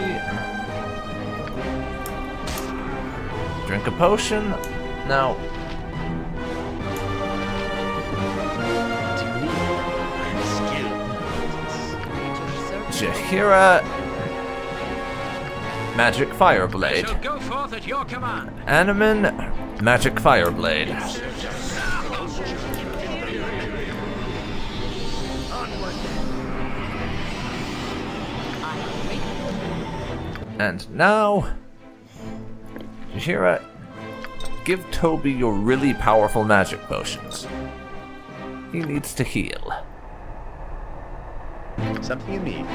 Drink a potion. Now. Jahira. Magic Fireblade. Shall go forth at your command. Animan. Magic Fireblade. And now, Jahira, give Toby your really powerful magic potions. He needs to heal. Something you need.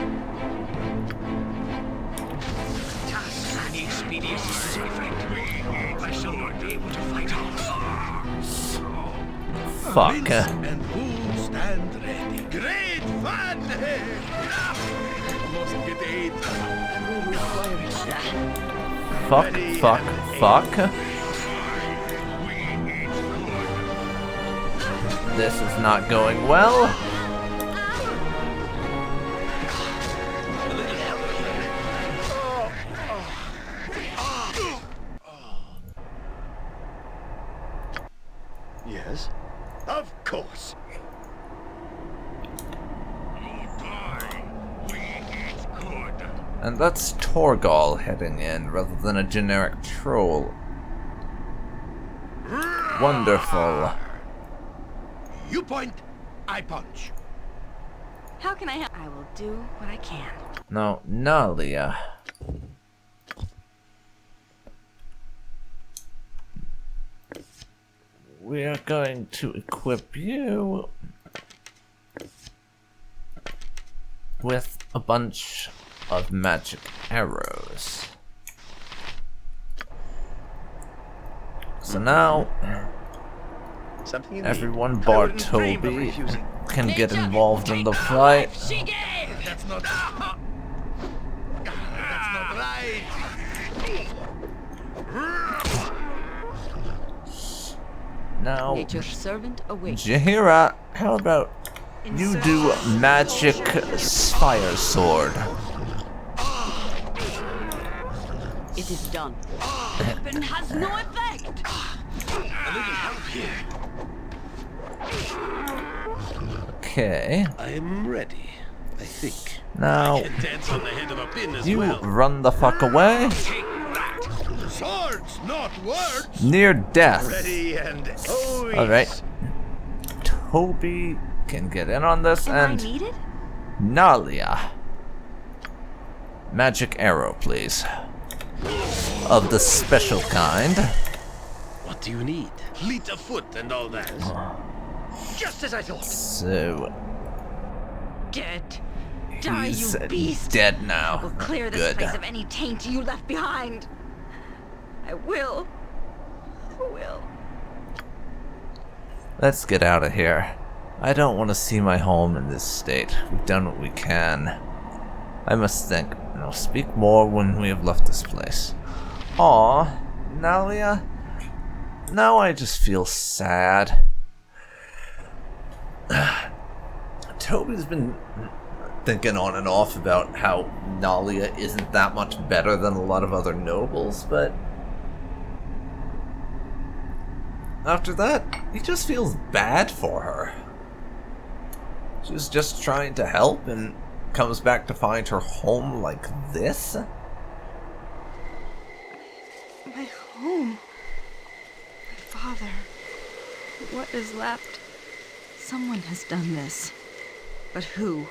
Task and expediency, my friend. I shall not be able to fight on. Fuck. Mince and who stand ready. Great fun! Must get aid. Fuck. This is not going well. Yes? Of course. And that's Torgal heading in rather than a generic troll. Wonderful. You point, I punch. How can I help? I will do what I can. Now, Nalia. We are going to equip you with a bunch of magic arrows. So now, Something you need. everyone bar Toby can get involved in the fight. That's not right. Now, Nature's servant awaits. Jahira, how about you do magic fire sword? It is done. Weapon has no effect. A little help here. Okay, I'm ready, I think. now Can dance on the head of a pin as you well. run the fuck away. Swords, not words. Near death. Ready and always. Alright. Toby can get in on this, Am I and needed? Nalia. Magic arrow, please. Of the special kind. What do you need? Fleet of foot and all that. Just as I thought. So, Dead. Die, he's you beast. dead now. I will clear this Good. place of any taint you left behind. I will. Let's get out of here. I don't want to see my home in this state. We've done what we can. I must think, and I'll speak more when we have left this place. Aw, Nalia. Now I just feel sad. Toby's been thinking on and off about how Nalia isn't that much better than a lot of other nobles, but after that, he just feels bad for her. She was just trying to help and comes back to find her home like this? My home. My father. What is left? Someone has done this. But who?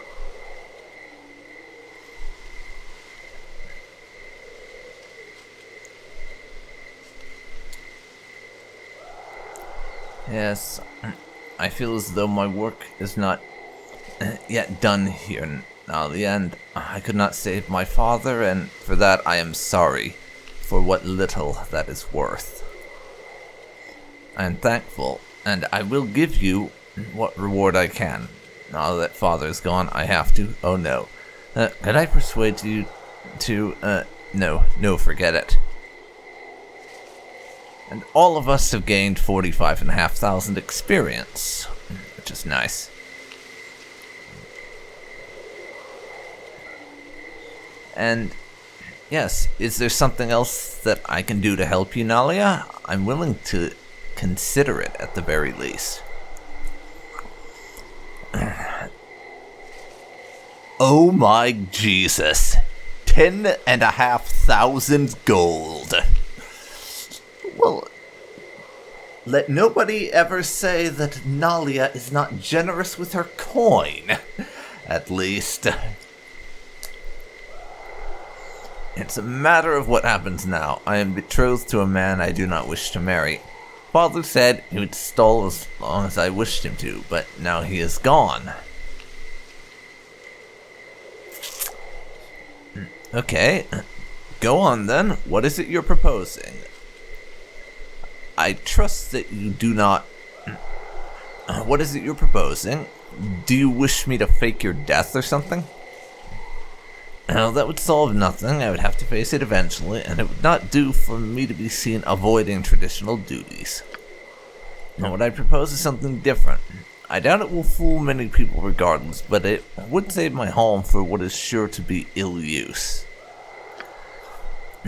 Yes, I feel as though my work is not yet done here, Nalia, and I could not save my father, and for that I am sorry, for what little that is worth. I am thankful, and I will give you what reward I can. Now that father is gone, I have to. Oh no. Could I persuade you to, no, forget it. And all of us have gained 45,500 experience, which is nice. And yes, is there something else that I can do to help you, Nalia? I'm willing to consider it at the very least. Oh my Jesus. 10,500 gold. Well, let nobody ever say that Nalia is not generous with her coin. At least. It's a matter of what happens now. I am betrothed to a man I do not wish to marry. Father said he would stall as long as I wished him to, but now he is gone. Okay, go on then. What is it you're proposing? I trust that you do not... What is it you're proposing? Do you wish me to fake your death or something? Now, that would solve nothing. I would have to face it eventually, and it would not do for me to be seen avoiding traditional duties. Now, what I propose is something different. I doubt it will fool many people regardless, but it would save my home for what is sure to be ill use.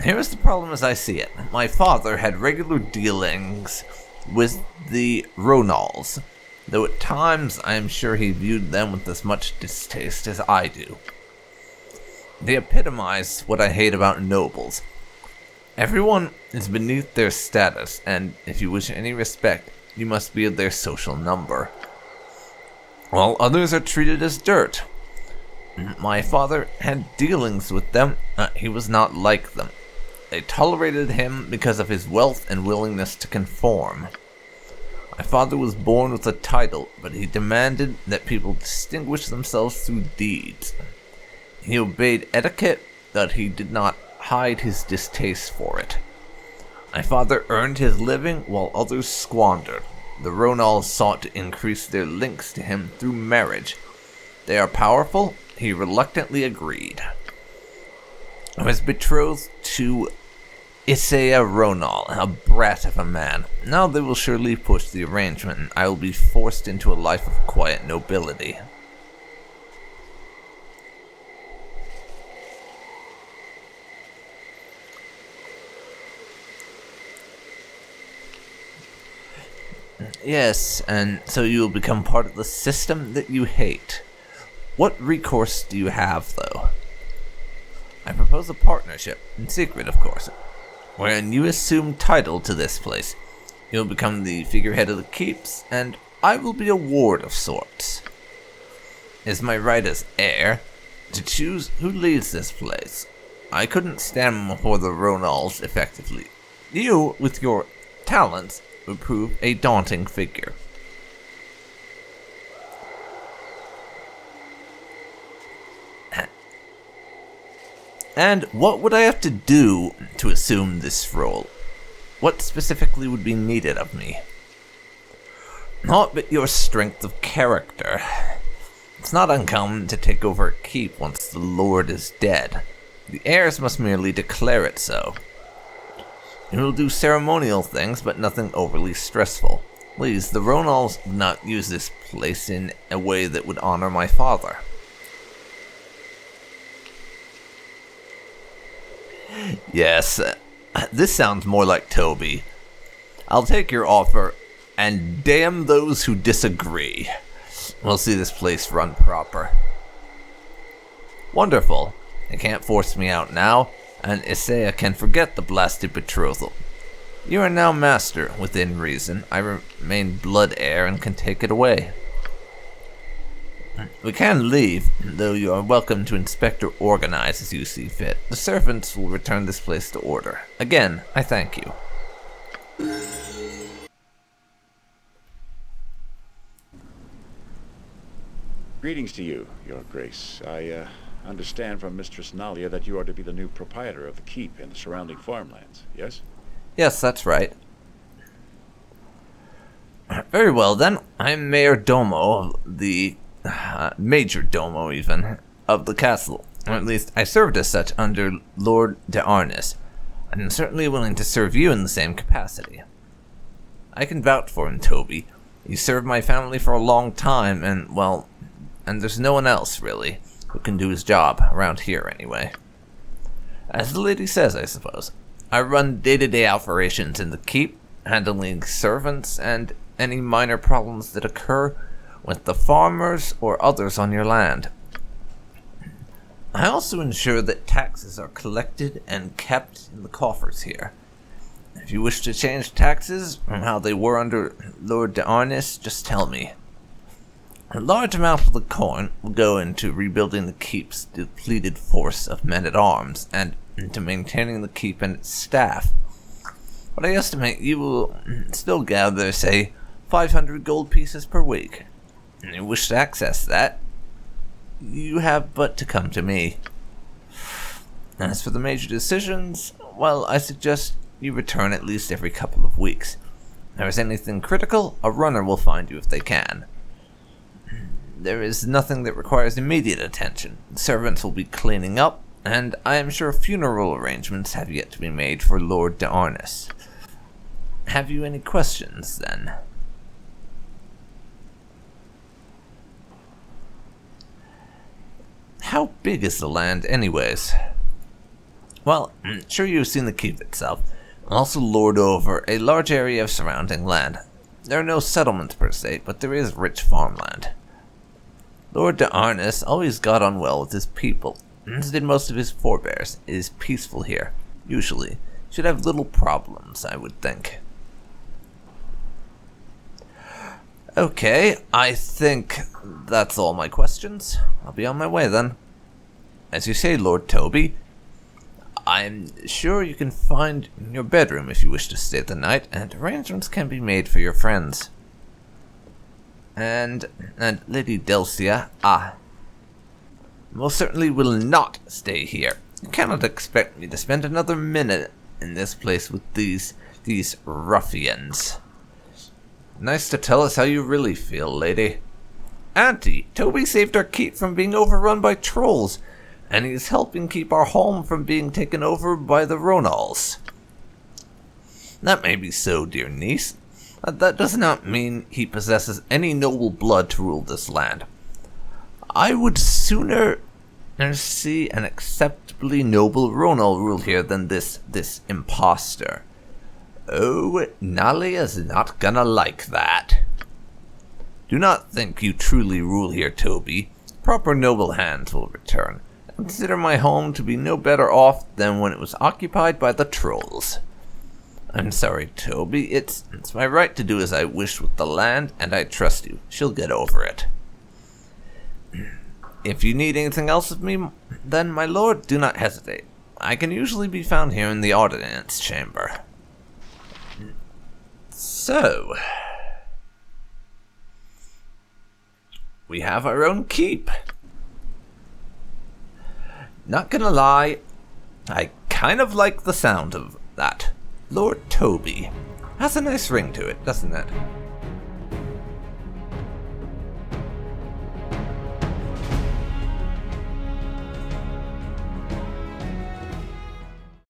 Here is the problem as I see it. My father had regular dealings with the Ronals, though at times I am sure he viewed them with as much distaste as I do. They epitomize what I hate about nobles. Everyone is beneath their status, and if you wish any respect, you must be of their social number, while others are treated as dirt. My father had dealings with them. He was not like them. They tolerated him because of his wealth and willingness to conform. My father was born with a title, but he demanded that people distinguish themselves through deeds. He obeyed etiquette, but he did not hide his distaste for it. My father earned his living while others squandered. The Ronals sought to increase their links to him through marriage. They are powerful. He reluctantly agreed. I was betrothed to Isaiah Ronal, a brat of a man. Now they will surely push the arrangement, and I will be forced into a life of quiet nobility. Yes, and so you will become part of the system that you hate. What recourse do you have, though? I propose a partnership, in secret, of course, wherein you assume title to this place. You'll become the figurehead of the keeps, and I will be a ward of sorts. It is my right as heir to choose who leads this place. I couldn't stand before the Ronals effectively. You, with your talents, would prove a daunting figure. And what would I have to do to assume this role? What specifically would be needed of me? Naught but your strength of character. It's not uncommon to take over a keep once the lord is dead. The heirs must merely declare it so. You will do ceremonial things, but nothing overly stressful. Please, the Ronals would not use this place in a way that would honor my father. Yes, this sounds more like Toby. I'll take your offer, and damn those who disagree. We'll see this place run proper. Wonderful. They can't force me out now, and Isaiah can forget the blasted betrothal. You are now master, within reason. I remain blood heir and can take it away. We can leave, though you are welcome to inspect or organize as you see fit. The servants will return this place to order. Again, I thank you. Greetings to you, Your Grace. I understand from Mistress Nalia that you are to be the new proprietor of the keep and the surrounding farmlands, yes? Yes, that's right. Very well, then. I'm Mayor Domo, the Major Domo, even, of the castle. Or at least, I served as such under Lord de Arnis. I'm certainly willing to serve you in the same capacity. I can vouch for him, Toby. He served my family for a long time, and, well, and there's no one else, really, who can do his job, around here anyway. As the lady says, I suppose. I run day-to-day operations in the keep, handling servants and any minor problems that occur with the farmers or others on your land. I also ensure that taxes are collected and kept in the coffers here. If you wish to change taxes from how they were under Lord de Arnis, just tell me. A large amount of the coin will go into rebuilding the keep's depleted force of men-at-arms and into maintaining the keep and its staff. But I estimate you will still gather, say, 500 gold pieces per week. If you wish to access that, you have but to come to me. As for the major decisions, well, I suggest you return at least every couple of weeks. If there is anything critical, a runner will find you if they can. There is nothing that requires immediate attention. Servants will be cleaning up, and I am sure funeral arrangements have yet to be made for Lord de Arnis. Have you any questions, then? How big is the land, anyways? Well, I'm sure you've seen the keep itself. I also lord over a large area of surrounding land. There are no settlements per se, but there is rich farmland. Lord de Arnis always got on well with his people, as did most of his forebears. It is peaceful here, usually. Should have little problems, I would think. Okay, I think that's all my questions. I'll be on my way then. As you say, Lord Toby, I'm sure you can find your bedroom if you wish to stay the night, and arrangements can be made for your friends. And Lady Delcia, most certainly will not stay here. You cannot expect me to spend another minute in this place with these ruffians. Nice to tell us how you really feel, lady. Auntie, Toby saved our keep from being overrun by trolls, and he's helping keep our home from being taken over by the Ronals. That may be so, dear niece. That does not mean he possesses any noble blood to rule this land. I would sooner see an acceptably noble Ronal rule here than this impostor. Oh, Nalia's not gonna like that. Do not think you truly rule here, Toby. Proper noble hands will return. I consider my home to be no better off than when it was occupied by the trolls. I'm sorry, Toby. It's my right to do as I wish with the land, and I trust you. She'll get over it. If you need anything else of me, then, my lord, do not hesitate. I can usually be found here in the ordnance chamber. So, we have our own keep. Not gonna lie, I kind of like the sound of that. Lord Toby. Has a nice ring to it, doesn't it?